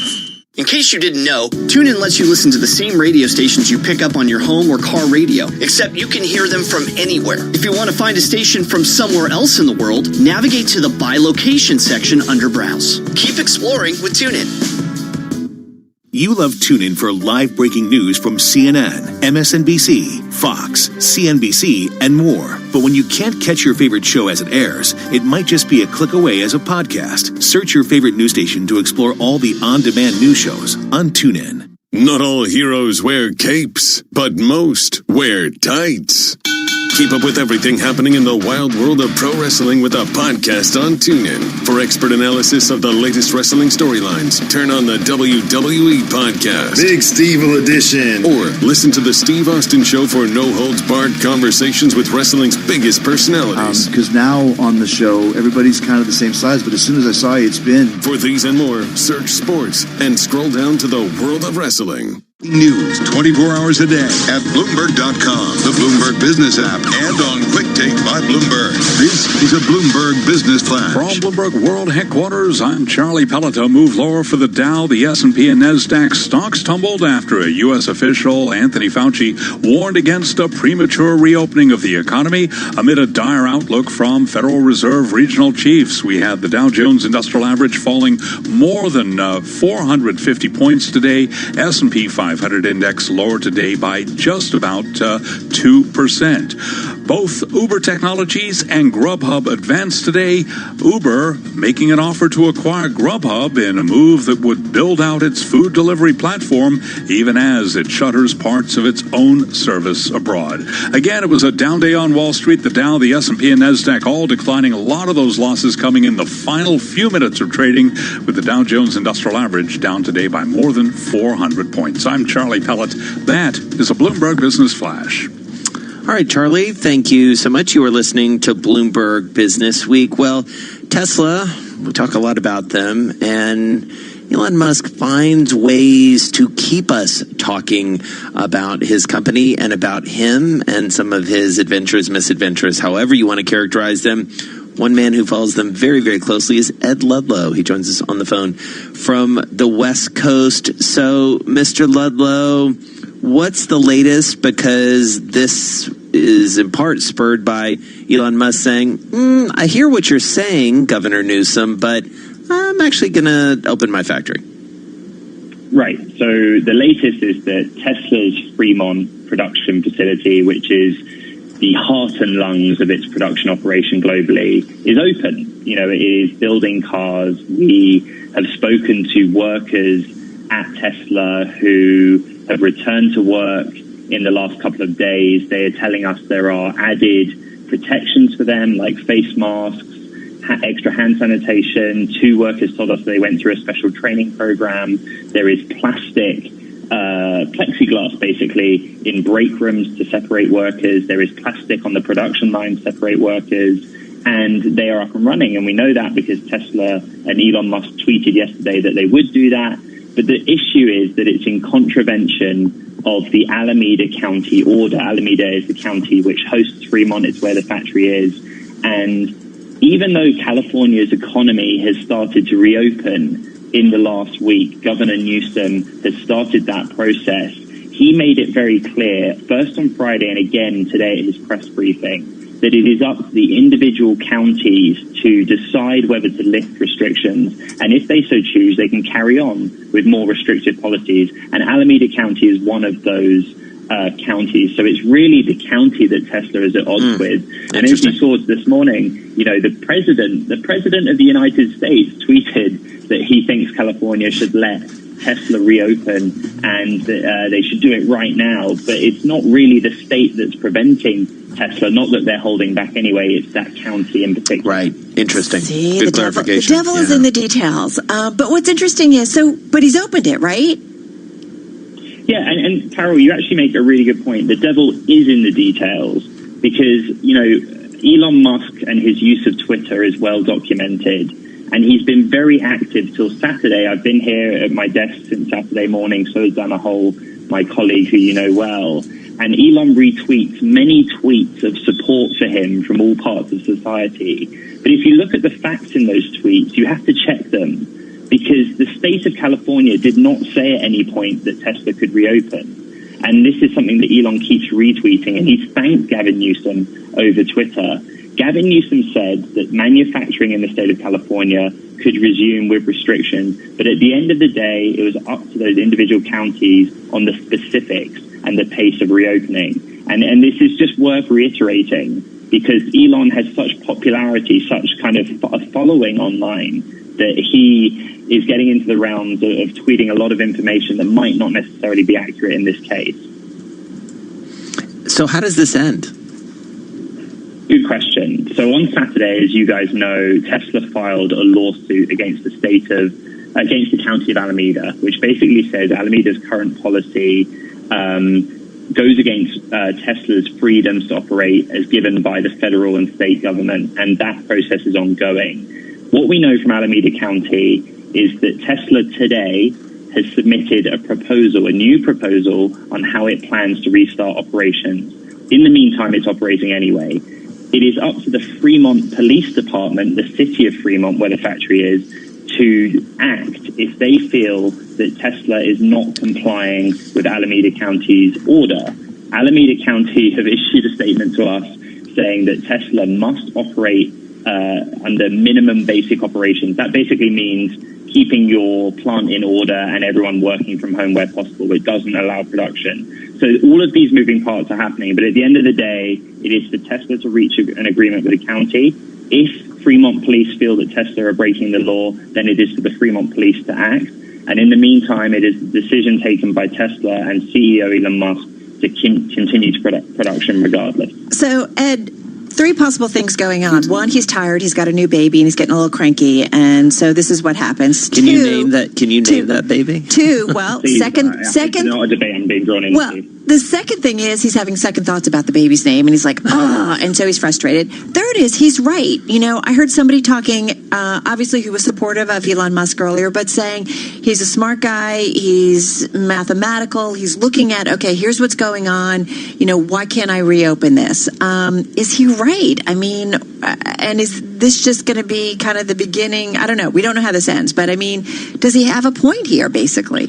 S9: In case you didn't know, TuneIn lets you listen to the same radio stations you pick up on your home or car radio, except you can hear them from anywhere. If you want to find a station from somewhere else in the world, navigate to the By Location section under Browse. Keep exploring with TuneIn.
S10: You love TuneIn for live breaking news from CNN, MSNBC, Fox, CNBC, and more. But when you can't catch your favorite show as it airs, it might just be a click away as a podcast. Search your favorite news station to explore all the on-demand news shows on TuneIn.
S16: Not all heroes wear capes, but most wear tights. Keep up with everything happening in the wild world of pro wrestling with a podcast on TuneIn. For expert analysis of the latest wrestling storylines, turn on the WWE podcast.
S8: Big Steve edition.
S16: Or listen to the Steve Austin Show for no-holds-barred conversations with wrestling's biggest personalities.
S17: Because now on the show, everybody's kind of the same size, but as soon as I saw you, it's been.
S16: For these and more, search sports and scroll down to the world of wrestling.
S15: News 24 hours a day at Bloomberg.com, the Bloomberg Business app, and on Quick Take by Bloomberg. This is a Bloomberg Business Flash.
S2: From Bloomberg World Headquarters, I'm Charlie Pellet. A move lower for the Dow, the S&P, and NASDAQ stocks tumbled after a U.S. official, Anthony Fauci, warned against a premature reopening of the economy amid a dire outlook from Federal Reserve regional chiefs. We had the Dow Jones Industrial Average falling more than 450 points today. S&P 500 index lower today by just about 2%. Both Uber Technologies and Grubhub advanced today. Uber making an offer to acquire Grubhub in a move that would build out its food delivery platform, even as it shutters parts of its own service abroad. Again, it was a down day on Wall Street. The Dow, the S&P, and NASDAQ all declining. A lot of those losses coming in the final few minutes of trading, with the Dow Jones Industrial Average down today by more than 400 points. I'm Charlie Pellet. That is a Bloomberg Business Flash.
S19: All right, Charlie, thank you so much. You are listening to Bloomberg Business Week. Well, Tesla, we talk a lot about them, and Elon Musk finds ways to keep us talking about his company and about him and some of his adventures, misadventures, however you want to characterize them. One man who follows them very, very closely is Ed Ludlow. He joins us on the phone from the West Coast. So, Mr. Ludlow, what's the latest? Because this is in part spurred by Elon Musk saying, I hear what you're saying, Governor Newsom, but I'm actually going to open my factory.
S20: Right. So the latest is that Tesla's Fremont production facility, which is the heart and lungs of its production operation globally, is open. You know, it is building cars. We have spoken to workers at Tesla who have returned to work in the last couple of days. They are telling us there are added protections for them, like face masks, extra hand sanitation. 2 workers told us they went through a special training program. There is plastic plexiglass, basically, in break rooms to separate workers. There is plastic on the production line to separate workers. And they are up and running. And we know that because Tesla and Elon Musk tweeted yesterday that they would do that. But the issue is that it's in contravention of the Alameda County order. Alameda is the county which hosts Fremont. It's where the factory is. And even though California's economy has started to reopen in the last week, Governor Newsom has started that process. He made it very clear, first on Friday and again today at his press briefing, that it is up to the individual counties to decide whether to lift restrictions, and if they so choose, they can carry on with more restrictive policies. And Alameda County is one of those counties, so it's really the county that Tesla is at odds with. And as we saw this morning, the president of the United States tweeted that he thinks California should let Tesla reopen and they should do it right now. But it's not really the state that's preventing Tesla, not that they're holding back anyway, it's that county in particular.
S19: Right. Interesting.
S1: See,
S19: Good
S1: the
S19: clarification.
S1: devil is in the details. But what's interesting is, but he's opened it, right?
S20: Yeah, and Carol, you actually make a really good point. The devil is in the details because, Elon Musk and his use of Twitter is well documented. And he's been very active till Saturday. I've been here at my desk since Saturday morning, so has done my colleague who you know well. And Elon retweets many tweets of support for him from all parts of society. But if you look at the facts in those tweets, you have to check them, because the state of California did not say at any point that Tesla could reopen. And this is something that Elon keeps retweeting, and he's thanked Gavin Newsom over Twitter. Gavin Newsom said that manufacturing in the state of California could resume with restrictions, but at the end of the day, it was up to those individual counties on the specifics and the pace of reopening. And this is just worth reiterating, because Elon has such popularity, such kind of a following online, that he is getting into the rounds of tweeting a lot of information that might not necessarily be accurate in this case.
S19: So how does this end?
S20: Good question. So on Saturday, as you guys know, Tesla filed a lawsuit against the county of Alameda, which basically says Alameda's current policy goes against Tesla's freedoms to operate as given by the federal and state government, and that process is ongoing. What we know from Alameda County is that Tesla today has submitted a new proposal on how it plans to restart operations. In the meantime, it's operating anyway. It is up to the Fremont Police Department, the city of Fremont, where the factory is, to act if they feel that Tesla is not complying with Alameda County's order. Alameda County have issued a statement to us saying that Tesla must operate under minimum basic operations. That basically means keeping your plant in order and everyone working from home where possible. It doesn't allow production. So all of these moving parts are happening, but at the end of the day, it is for Tesla to reach an agreement with the county. If Fremont police feel that Tesla are breaking the law, then it is for the Fremont police to act. And in the meantime, it is the decision taken by Tesla and CEO Elon Musk to continue to production regardless.
S1: So, Ed, three possible things going on. One, he's tired. He's got a new baby, and he's getting a little cranky, and so this is what happens.
S19: Can you name that baby?
S1: Two. Well, second.
S20: Not a debate I'm being drawn into.
S1: Well, the second thing is he's having second thoughts about the baby's name, and he's like, and so he's frustrated. Third is he's right. I heard somebody talking, obviously who was supportive of Elon Musk earlier, but saying he's a smart guy, he's mathematical, he's looking at, okay, here's what's going on, why can't I reopen this? Is he right? I mean, and is this just going to be kind of the beginning? I don't know. We don't know how this ends, but I mean, does he have a point here, basically?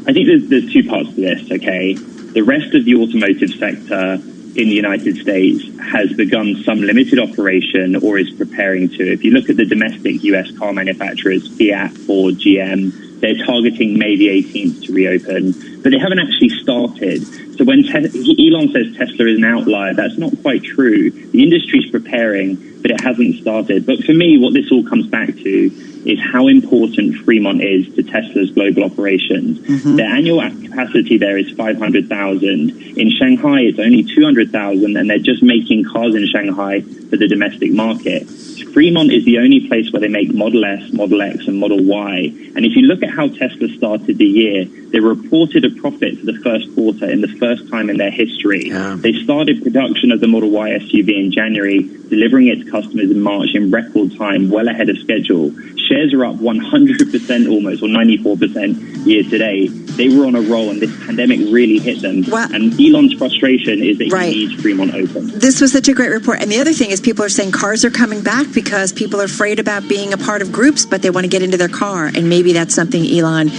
S20: I think there's two parts to this, okay? The rest of the automotive sector in the United States has begun some limited operation or is preparing to. If you look at the domestic U.S. car manufacturers, Fiat, Ford, GM, they're targeting May the 18th to reopen, but they haven't actually started. So when Elon says Tesla is an outlier, that's not quite true. The industry's preparing, but it hasn't started. But for me, what this all comes back to is how important Fremont is to Tesla's global operations. Mm-hmm. Their annual capacity there is 500,000. In Shanghai, it's only 200,000, and they're just making cars in Shanghai for the domestic market. Fremont is the only place where they make Model S, Model X, and Model Y. And if you look at how Tesla started the year, they reported a profit for the first quarter in the first time in their history. Yeah. They started production of the Model Y SUV in January, delivering it to customers in March in record time, well ahead of schedule. Shares are up 100% almost, or 94% year to date. they were on a roll, and this pandemic really hit them.
S1: Well,
S20: and Elon's frustration is that he needs Fremont open.
S1: This was such a great report. And the other thing is people are saying cars are coming back because people are afraid about being a part of groups, but they want to get into their car. And maybe that's something Elon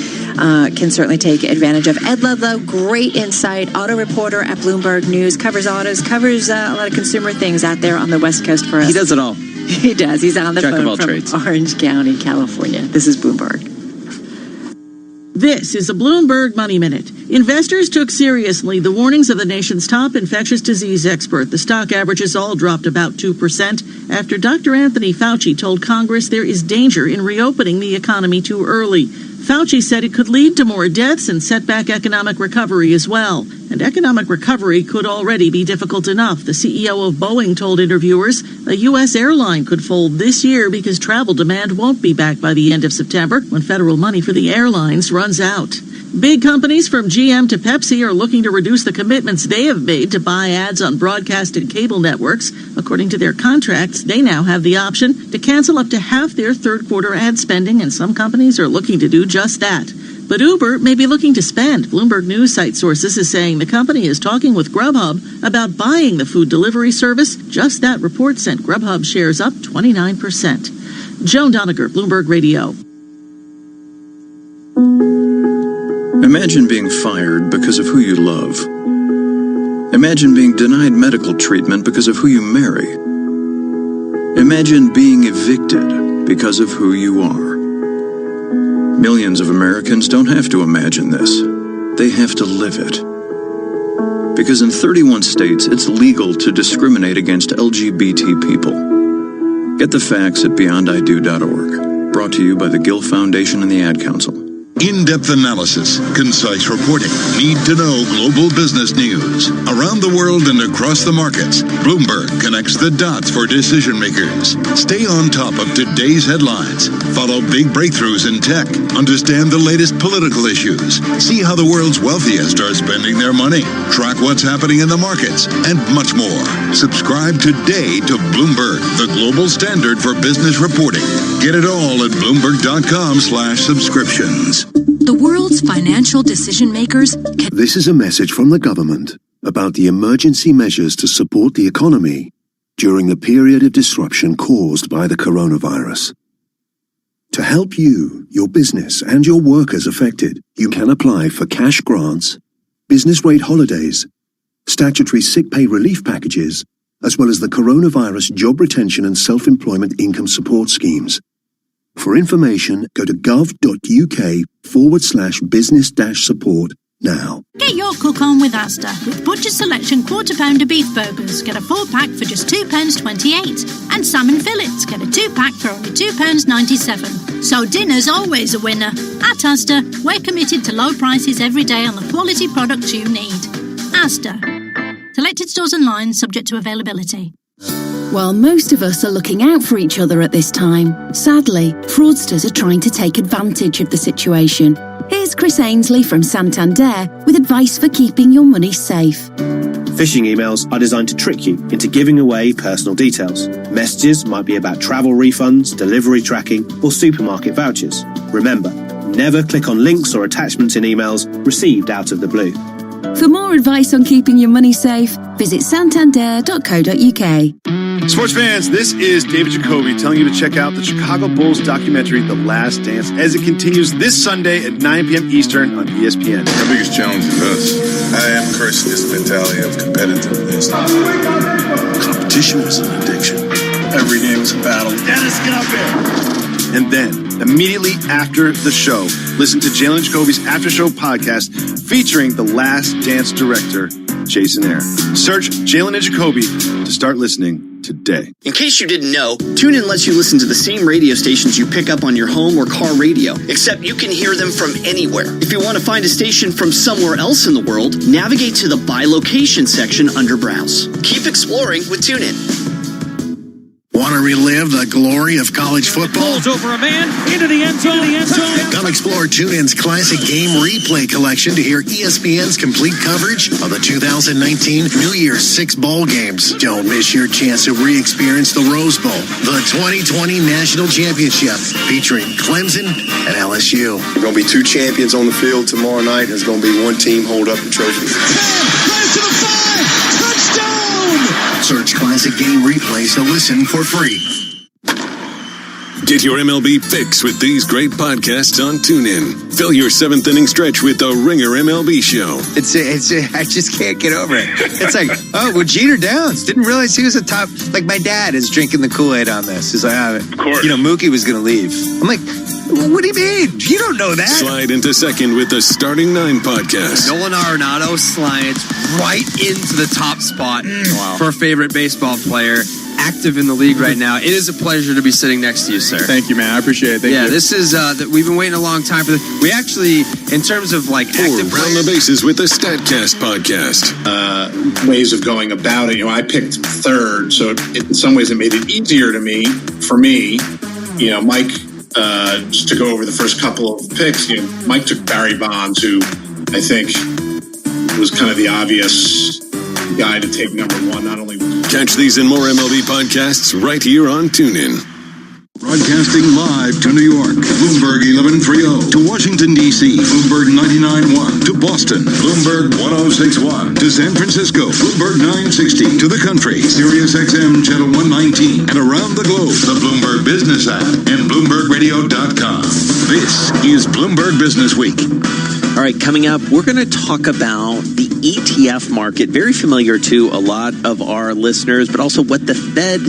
S1: can certainly take advantage of. Ed Ludlow, great insight, auto reporter at Bloomberg News, covers autos, covers a lot of consumer things out there on the West Coast for us.
S19: He does it all.
S1: He does. He's on the
S19: Jack of
S1: phone
S19: all
S1: from
S19: trades.
S1: Orange County, California. This is Bloomberg.
S5: This is a Bloomberg Money Minute. Investors took seriously the warnings of the nation's top infectious disease expert. The stock averages all dropped about 2% after Dr. Anthony Fauci told Congress there is danger in reopening the economy too early. Fauci said it could lead to more deaths and set back economic recovery as well. And economic recovery could already be difficult enough. The CEO of Boeing told interviewers a U.S. airline could fold this year because travel demand won't be back by the end of September when federal money for the airlines runs out. Big companies from GM to Pepsi are looking to reduce the commitments they have made to buy ads on broadcast and cable networks. According to their contracts, they now have the option to cancel up to half their third quarter ad spending, and some companies are looking to do just that. But Uber may be looking to spend. Bloomberg News site sources is saying the company is talking with Grubhub about buying the food delivery service. Just that report sent Grubhub shares up 29%. Joan Doniger, Bloomberg Radio.
S6: Imagine being fired because of who you love. Imagine being denied medical treatment because of who you marry. Imagine being evicted because of who you are. Millions of Americans don't have to imagine this. They have to live it. Because in 31 states, it's legal to discriminate against LGBT people. Get the facts at beyondido.org. Brought to you by the Gill Foundation and the Ad Council.
S15: In-depth analysis, concise reporting, need-to-know global business news. Around the world and across the markets, Bloomberg connects the dots for decision makers. Stay on top of today's headlines. Follow big breakthroughs in tech. Understand the latest political issues. See how the world's wealthiest are spending their money. Track what's happening in the markets, and much more. Subscribe today to Bloomberg, the global standard for business reporting. Get it all at Bloomberg.com/subscriptions.
S11: The world's financial decision makers can...
S3: This is a message from the government about the emergency measures to support the economy during the period of disruption caused by the coronavirus. To help you, your business, and your workers affected, you can apply for cash grants, business rate holidays, statutory sick pay relief packages, as well as the coronavirus job retention and self-employment income support schemes. For information, go to gov.uk/business-support now.
S29: Get your cook on with Asda. With Butcher Selection Quarter Pounder Beef Burgers, get a 4-pack for just £2.28. And salmon fillets, get a 2-pack for only £2.97. So dinner's always a winner. At Asda, we're committed to low prices every day on the quality products you need. Asda. Selected stores and lines subject to availability.
S22: While most of us are looking out for each other at this time, sadly, fraudsters are trying to take advantage of the situation. Here's Chris Ainsley from Santander with advice for keeping your money safe.
S12: Phishing emails are designed to trick you into giving away personal details. Messages might be about travel refunds, delivery tracking, or supermarket vouchers. Remember, never click on links or attachments in emails received out of the blue.
S22: For more advice on keeping your money safe, visit santander.co.uk.
S17: Sports fans, this is David Jacoby telling you to check out the Chicago Bulls documentary, The Last Dance, as it continues this Sunday at 9 p.m. Eastern on ESPN.
S8: Our biggest challenge is us. I am cursing this mentality of competitiveness.
S17: Competition is an addiction.
S8: Every game is a battle.
S17: Dennis, get up here! And then, immediately after the show, listen to Jalen Jacoby's After Show podcast featuring The Last Dance director, Jason Eyre. Search Jalen and Jacoby to start listening today.
S9: In case you didn't know, TuneIn lets you listen to the same radio stations you pick up on your home or car radio, except you can hear them from anywhere. If you want to find a station from somewhere else in the world, navigate to the By Location section under Browse. Keep exploring with TuneIn.
S3: Want to relive the glory of college football?
S7: Pulls over a man into the end zone.
S3: Come explore TuneIn's classic game replay collection to hear ESPN's complete coverage of the 2019 New Year's 6 bowl games. Don't miss your chance to re-experience the Rose Bowl, the 2020 National Championship featuring Clemson and LSU.
S8: There are going to be 2 champions on the field tomorrow night, and there's going to be 1 team hold up the trophy.
S3: Rise to the 5! Touchdown! Search classic game replays to listen for free.
S16: Get your MLB fix with these great podcasts on TuneIn. Fill your 7th inning stretch with the Ringer MLB Show.
S13: I just can't get over it. It's like, oh, well, Jeter Downs. Didn't realize he was a top. Like, my dad is drinking the Kool-Aid on this. He's like, of course. Mookie was going to leave. I'm like, what do you mean? You don't know that.
S16: Slide into second with the Starting 9 podcast.
S14: Nolan Arenado slides right into the top spot for a favorite baseball player. Active in the league right now. It is a pleasure to be sitting next to you, sir.
S18: Thank you, man. I appreciate it. Thank you.
S14: This is we've been waiting a long time for this. We actually, in terms of like active
S16: Round the Bases with the Statcast podcast.
S18: Ways of going about it. I picked third, so in some ways it made it easier for me. Mike just to go over the first couple of picks. Mike took Barry Bonds, who I think was kind of the obvious guy to take number 1. Not only
S16: catch these and more MLB podcasts right here on TuneIn.
S15: Broadcasting live to New York, Bloomberg 1130. To Washington, D.C., Bloomberg 99.1. To Boston, Bloomberg 106.1. To San Francisco, Bloomberg 960. To the country, Sirius XM Channel 119. And around the globe, the Bloomberg Business app and BloombergRadio.com. This is Bloomberg Business Week.
S19: All right, coming up, we're going to talk about the ETF market, very familiar to a lot of our listeners, but also what the Fed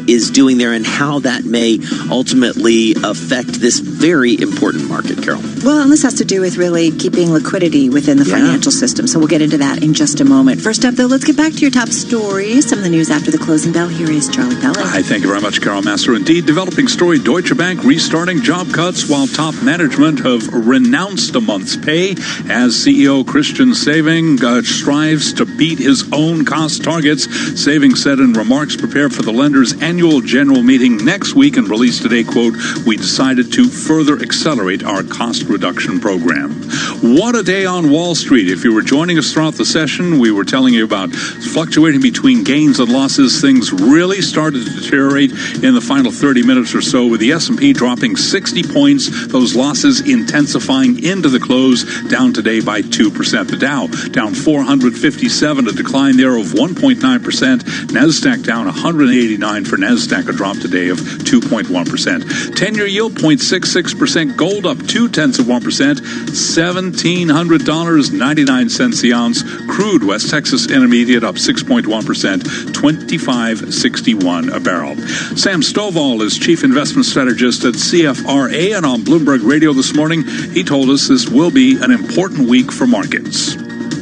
S19: is doing there and how that may ultimately affect this very important market, Carol.
S1: Well, and this has to do with really keeping liquidity within the financial system, so we'll get into that in just a moment. First up, though, let's get back to your top stories. Some of the news after the closing bell. Here is Charlie Pellet.
S2: Hi, thank you very much, Carol Master. Indeed, developing story, Deutsche Bank restarting job cuts while top management have renounced a month's pay as CEO Christian Saving strives to beat his own cost targets. Saving said in remarks prepared for the lender's annual general meeting next week and released today, quote, "We decided to further accelerate our cost reduction program." What a day on Wall Street. If you were joining us throughout the session, we were telling you about fluctuating between gains and losses. Things really started to deteriorate in the final 30 minutes or so, with the S&P dropping 60 points, those losses intensifying into the close, down today by 2%. The Dow down 457, a decline there of 1.9%. NASDAQ down 189 for NASDAQ, a drop today of 2.1%. 10-year yield 0.66%. Gold up 0.2%. $1,700.99 the ounce. Crude West Texas Intermediate up 6.1%. $25.61 a barrel. Sam Stovall is Chief Investment Strategist at CFRA, and on Bloomberg Radio this morning, he told us this will be an important week for markets.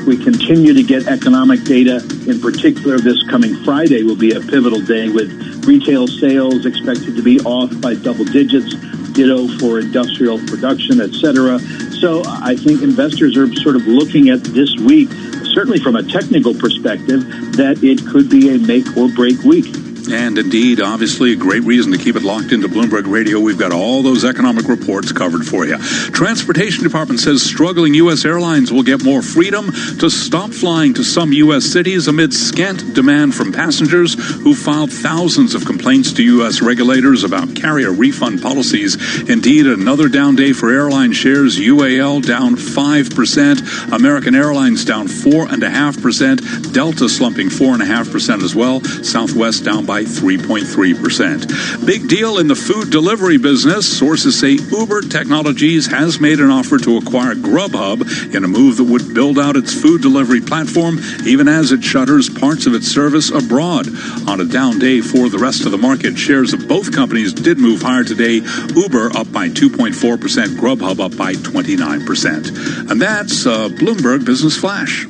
S21: We continue to get economic data. In particular, this coming Friday will be a pivotal day with retail sales expected to be off by double digits, ditto for industrial production, etc. So I think investors are sort of looking at this week, certainly from a technical perspective, that it could be a make or break week.
S2: And indeed, obviously, a great reason to keep it locked into Bloomberg Radio. We've got all those economic reports covered for you. Transportation Department says struggling U.S. airlines will get more freedom to stop flying to some U.S. cities amid scant demand from passengers who filed thousands of complaints to U.S. regulators about carrier refund policies. Indeed, another down day for airline shares. UAL down 5%. American Airlines down 4.5%. Delta slumping 4.5% as well. Southwest down by 3.3%. Big deal in the food delivery business. Sources say Uber Technologies has made an offer to acquire Grubhub in a move that would build out its food delivery platform, even as it shutters parts of its service abroad. On a down day for the rest of the market, shares of both companies did move higher today. Uber up by 2.4%, Grubhub up by 29%. And that's Bloomberg Business Flash.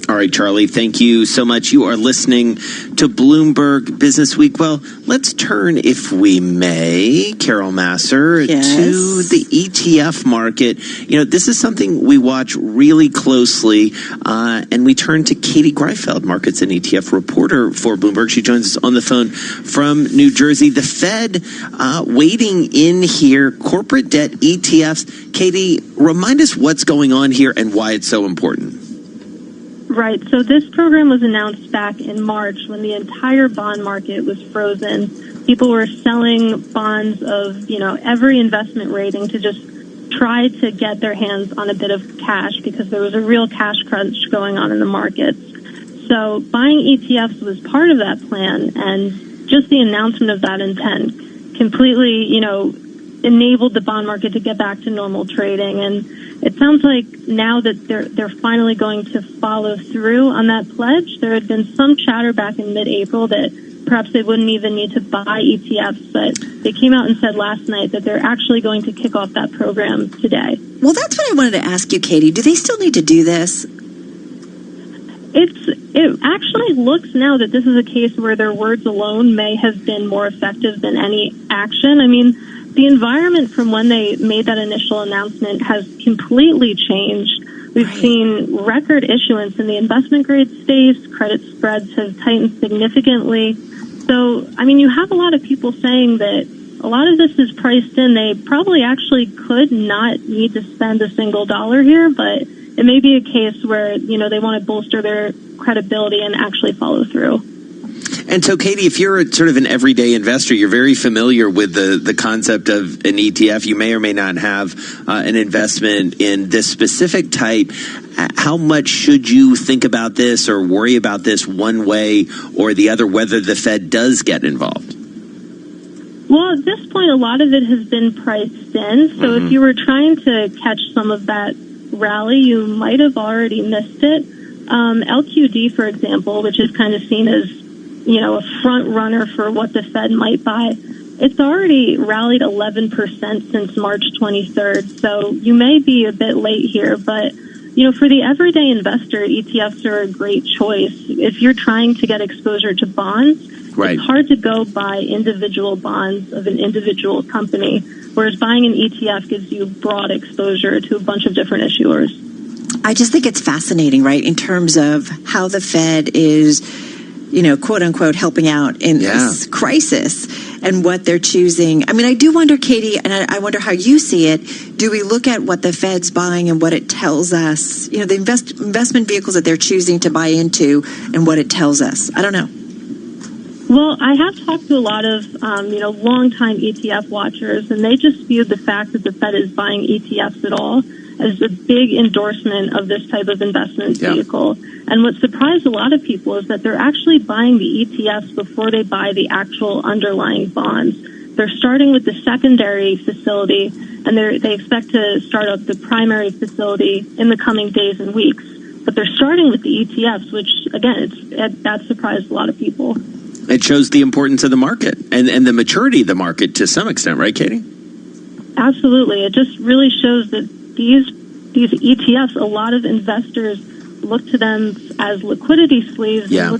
S19: All All right, Charlie, thank you so much. You are listening to Bloomberg Business Week. Well, let's turn, if we may, Carol Masser, to the ETF market. You know, this is something we watch really closely, and we turn to Katie Greifeld, markets and ETF reporter for Bloomberg. She joins us on the phone from New Jersey. The Fed waiting in here, corporate debt ETFs. Katie, remind us what's going on here and why it's so important.
S4: Right. So this program was announced back in March when the entire bond market was frozen. People were selling bonds of, every investment rating to just try to get their hands on a bit of cash because there was a real cash crunch going on in the markets. So buying ETFs was part of that plan, and just the announcement of that intent completely, enabled the bond market to get back to normal trading. And it sounds like now that they're finally going to follow through on that pledge. There had been some chatter back in mid-April that perhaps they wouldn't even need to buy ETFs, but they came out and said last night that they're actually going to kick off that program today.
S1: Well, that's what I wanted to ask you, Katie. Do they still need to do this?
S4: It actually looks now that this is a case where their words alone may have been more effective than any action. I mean, the environment from when they made that initial announcement has completely changed. We've seen record issuance in the investment grade space. Credit spreads have tightened significantly. So, I mean, you have a lot of people saying that a lot of this is priced in. They probably actually could not need to spend a single dollar here, but it may be a case where, they want to bolster their credibility and actually follow through.
S19: And so, Katie, if you're sort of an everyday investor, you're very familiar with the concept of an ETF. You may or may not have an investment in this specific type. How much should you think about this or worry about this one way or the other, whether the Fed does get involved?
S4: Well, at this point, a lot of it has been priced in. So if you were trying to catch some of that rally, you might have already missed it. LQD, for example, which is kind of seen as a front runner for what the Fed might buy, it's already rallied 11% since March 23rd. So you may be a bit late here, but, for the everyday investor, ETFs are a great choice. If you're trying to get exposure to bonds, it's hard to go buy individual bonds of an individual company, whereas buying an ETF gives you broad exposure to a bunch of different issuers.
S1: I just think it's fascinating, right, in terms of how the Fed is quote unquote, helping out in this crisis and what they're choosing. I mean, I do wonder, Katie, and I wonder how you see it. Do we look at what the Fed's buying and what it tells us, the investment vehicles that they're choosing to buy into and what it tells us? I don't know.
S4: Well, I have talked to a lot of, longtime ETF watchers, and they just viewed the fact that the Fed is buying ETFs at all as a big endorsement of this type of investment vehicle. And what surprised a lot of people is that they're actually buying the ETFs before they buy the actual underlying bonds. They're starting with the secondary facility, and they expect to start up the primary facility in the coming days and weeks. But they're starting with the ETFs, which, again, that surprised a lot of people.
S19: It shows the importance of the market and the maturity of the market to some extent, right, Katie?
S4: Absolutely. It just really shows that these ETFs, a lot of investors look to them as liquidity sleeves and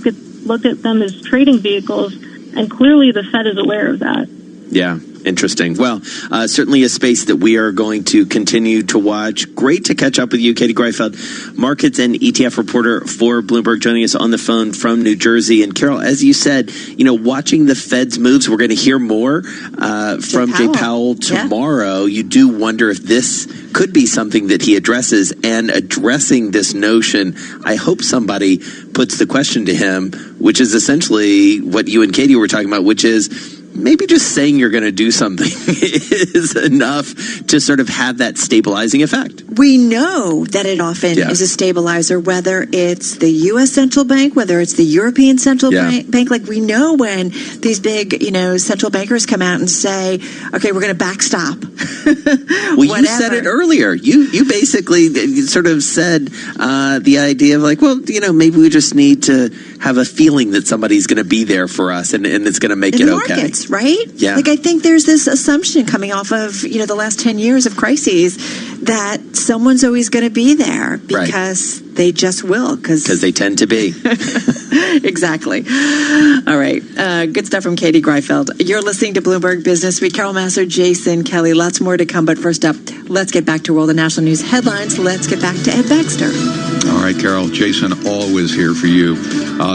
S4: look at them as trading vehicles, and clearly the Fed is aware of that.
S19: Yeah, interesting. Well, certainly a space that we are going to continue to watch. Great to catch up with you, Katie Greifeld, markets and ETF reporter for Bloomberg, joining us on the phone from New Jersey. And Carol, as you said, watching the Fed's moves, we're going to hear more from Jay Powell tomorrow. You do wonder if this could be something that he addresses, and addressing this notion, I hope somebody puts the question to him, which is essentially what you and Katie were talking about, which is maybe just saying you're going to do something is enough to sort of have that stabilizing effect.
S1: We know that it often is a stabilizer, whether it's the U.S. central bank, whether it's the European central bank. Like, we know when these big, central bankers come out and say, okay, we're going to backstop.
S19: Well, you said it earlier. You basically sort of said the idea of like, well, maybe we just need to have a feeling that somebody's going to be there for us and it's going to make it okay.
S1: Markets, right?
S19: Yeah.
S1: Like, I think there's this assumption coming off of, the last 10 years of crises that someone's always going to be there because they just will.
S19: Because they tend to be.
S1: Exactly. All right. Good stuff from Katie Greifeld. You're listening to Bloomberg Business Week. Carol Massar, Jason Kelly. Lots more to come. But first up, let's get back to World and National News headlines. Let's get back to Ed Baxter.
S2: All right, Carol. Jason, always here for you.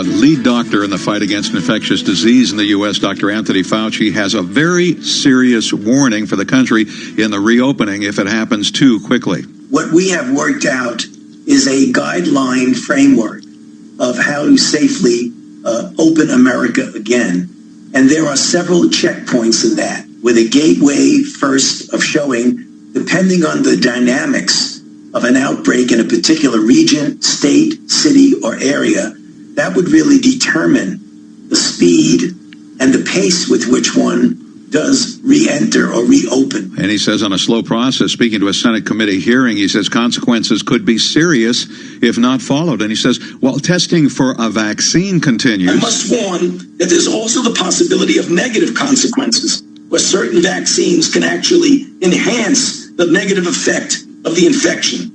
S2: Lead doctor in the fight against infectious disease in the U.S., Dr. Anthony Fauci, has a very serious warning for the country in the reopening if it happens too quickly.
S5: What we have worked out is a guideline framework of how to safely open America again. And there are several checkpoints in that, with a gateway first of showing, depending on the dynamics of an outbreak in a particular region, state, city, or area, that would really determine the speed and the pace with which one does re-enter or reopen.
S2: And he says on a slow process, speaking to a Senate committee hearing, he says consequences could be serious if not followed. And he says, while testing for a vaccine continues,
S5: I must warn that there's also the possibility of negative consequences, where certain vaccines can actually enhance the negative effect of the infection.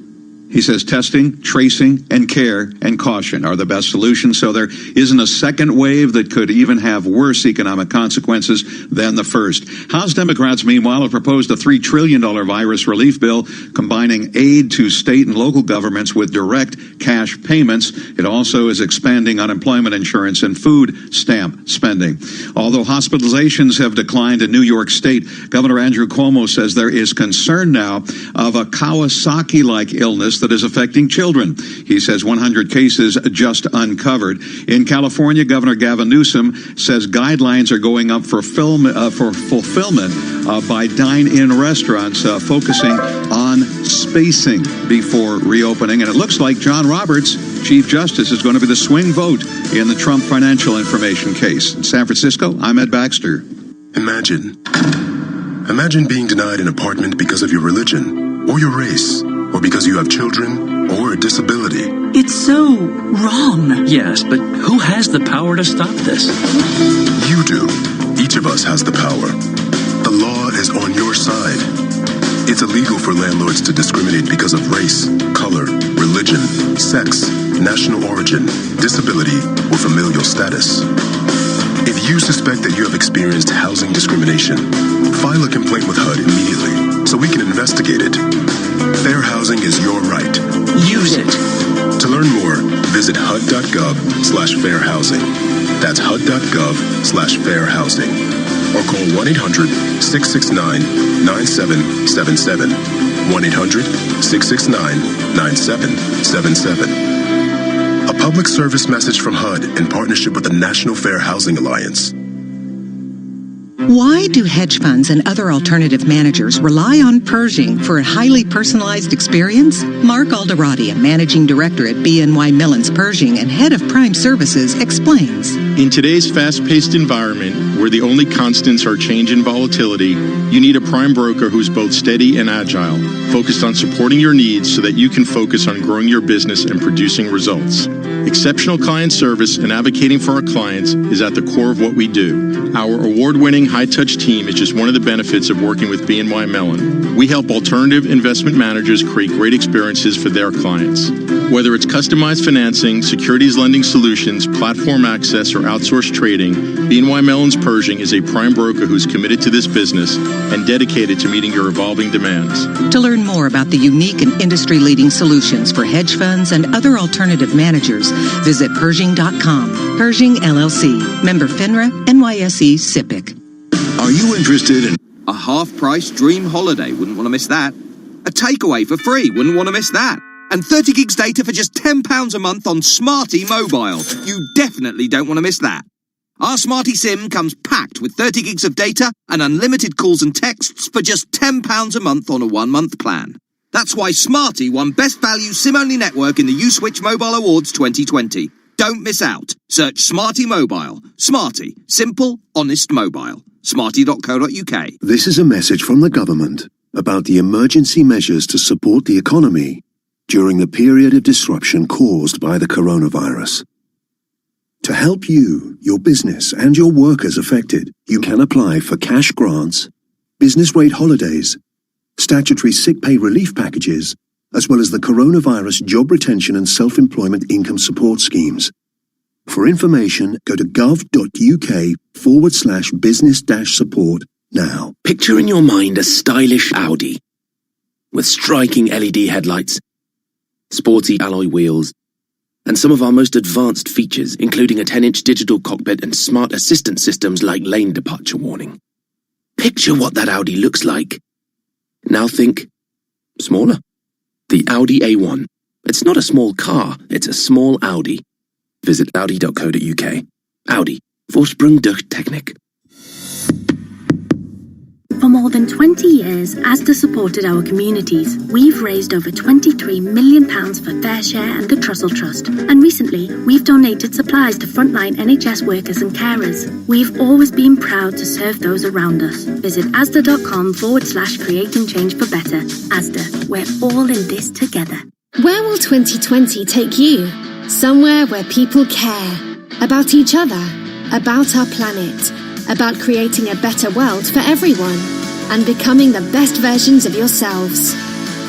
S2: he says testing, tracing, and care and caution are the best solutions, so there isn't a second wave that could even have worse economic consequences than the first. House Democrats, meanwhile, have proposed a $3 trillion virus relief bill combining aid to state and local governments with direct cash payments. It also is expanding unemployment insurance and food stamp spending. Although hospitalizations have declined in New York State, Governor Andrew Cuomo says there is concern now of a Kawasaki-like illness that is affecting children. He says 100 cases just uncovered. In California, Governor Gavin Newsom says guidelines are going up for fulfillment by dine-in restaurants, focusing on spacing before reopening. And it looks like John Roberts, Chief Justice, is going to be the swing vote in the Trump financial information case. In San Francisco, I'm Ed Baxter.
S15: Imagine being denied an apartment because of your religion or your race, or because you have children or a disability.
S7: It's so wrong. Yes, but who has the power to stop this?
S15: You do. Each of us has the power. The law is on your side. It's illegal for landlords to discriminate because of race, color, religion, sex, national origin, disability, or familial status. If you suspect that you have experienced housing discrimination, file a complaint with HUD immediately so we can investigate it. Fair housing is your right.
S7: Use it.
S15: To learn more, visit HUD.gov/fairhousing. That's HUD.gov/fairhousing. Or call 1-800-669-9777. 1-800-669-9777. A public service message from HUD in partnership with the National Fair Housing Alliance.
S10: Why do hedge funds and other alternative managers rely on Pershing for a highly personalized experience? Mark Alderati, a managing director at BNY Mellon's Pershing and head of Prime Services, explains.
S20: In today's fast-paced environment, where the only constants are change and volatility, you need a prime broker who's both steady and agile, focused on supporting your needs so that you can focus on growing your business and producing results. Exceptional client service and advocating for our clients is at the core of what we do. Our award-winning high-touch team is just one of the benefits of working with BNY Mellon. We help alternative investment managers create great experiences for their clients. Whether it's customized financing, securities lending solutions, platform access, or outsourced trading, BNY Mellon's Pershing is a prime broker who's committed to this business and dedicated to meeting your evolving demands.
S10: To learn more about the unique and industry-leading solutions for hedge funds and other alternative managers, visit Pershing.com. Pershing, LLC. Member FINRA, NYSE, SIPC.
S23: Are you interested in a half-price dream holiday? Wouldn't want to miss that. A takeaway for free? Wouldn't want to miss that. And 30 gigs data for just £10 a month on Smarty Mobile. You definitely don't want to miss that. Our Smarty SIM comes packed with 30 gigs of data and unlimited calls and texts for just £10 a month on a 1-month plan. That's why Smarty won Best Value SIM-only network in the U-Switch Mobile Awards 2020. Don't miss out. Search Smarty Mobile. Smarty. Simple, honest mobile. Smarty.co.uk.
S3: This is a message from the government about the emergency measures to support the economy during the period of disruption caused by the coronavirus. To help you, your business, and your workers affected, you can apply for cash grants, business rate holidays, statutory sick pay relief packages, as well as the coronavirus job retention and self-employment income support schemes. For information, go to gov.uk/business-support now.
S6: Picture in your mind a stylish Audi with striking LED headlights, sporty alloy wheels, and some of our most advanced features, including a 10-inch digital cockpit and smart assistant systems like lane departure warning. Picture what that Audi looks like. Now think smaller. The Audi A1. It's not a small car, it's a small Audi. Visit audi.co.uk. Audi. Vorsprung durch Technik.
S22: For more than 20 years, Asda supported our communities. We've raised over £23 million for Fair Share and the Trussell Trust. And recently, we've donated supplies to frontline NHS workers and carers. We've always been proud to serve those around us. Visit asda.com/creating change for better. Asda, we're all in this together.
S11: Where will 2020 take you? Somewhere where people care. About each other. About our planet. About creating a better world for everyone and becoming the best versions of yourselves.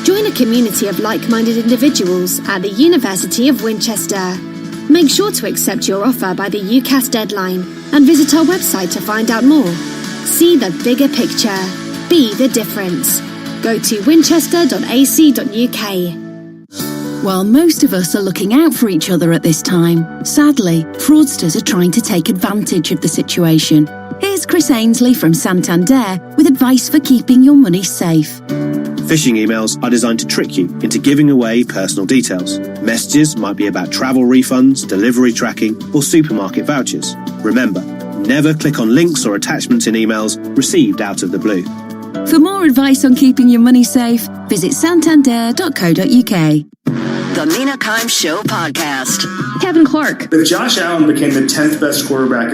S11: Join a community of like-minded individuals at the University of Winchester. Make sure to accept your offer by the UCAS deadline and visit our website to find out more. See the bigger picture. Be the difference. Go to winchester.ac.uk.
S12: While most of us are looking out for each other at this time, sadly, fraudsters are trying to take advantage of the situation. Here's Chris Ainsley from Santander with advice for keeping your money safe.
S24: Phishing emails are designed to trick you into giving away personal details. Messages might be about travel refunds, delivery tracking, or supermarket vouchers. Remember, never click on links or attachments in emails received out of the blue.
S12: For more advice on keeping your money safe, visit santander.co.uk.
S25: The Mina Kimes Show podcast.
S26: Kevin Clark.
S17: If Josh Allen became the 10th best quarterback in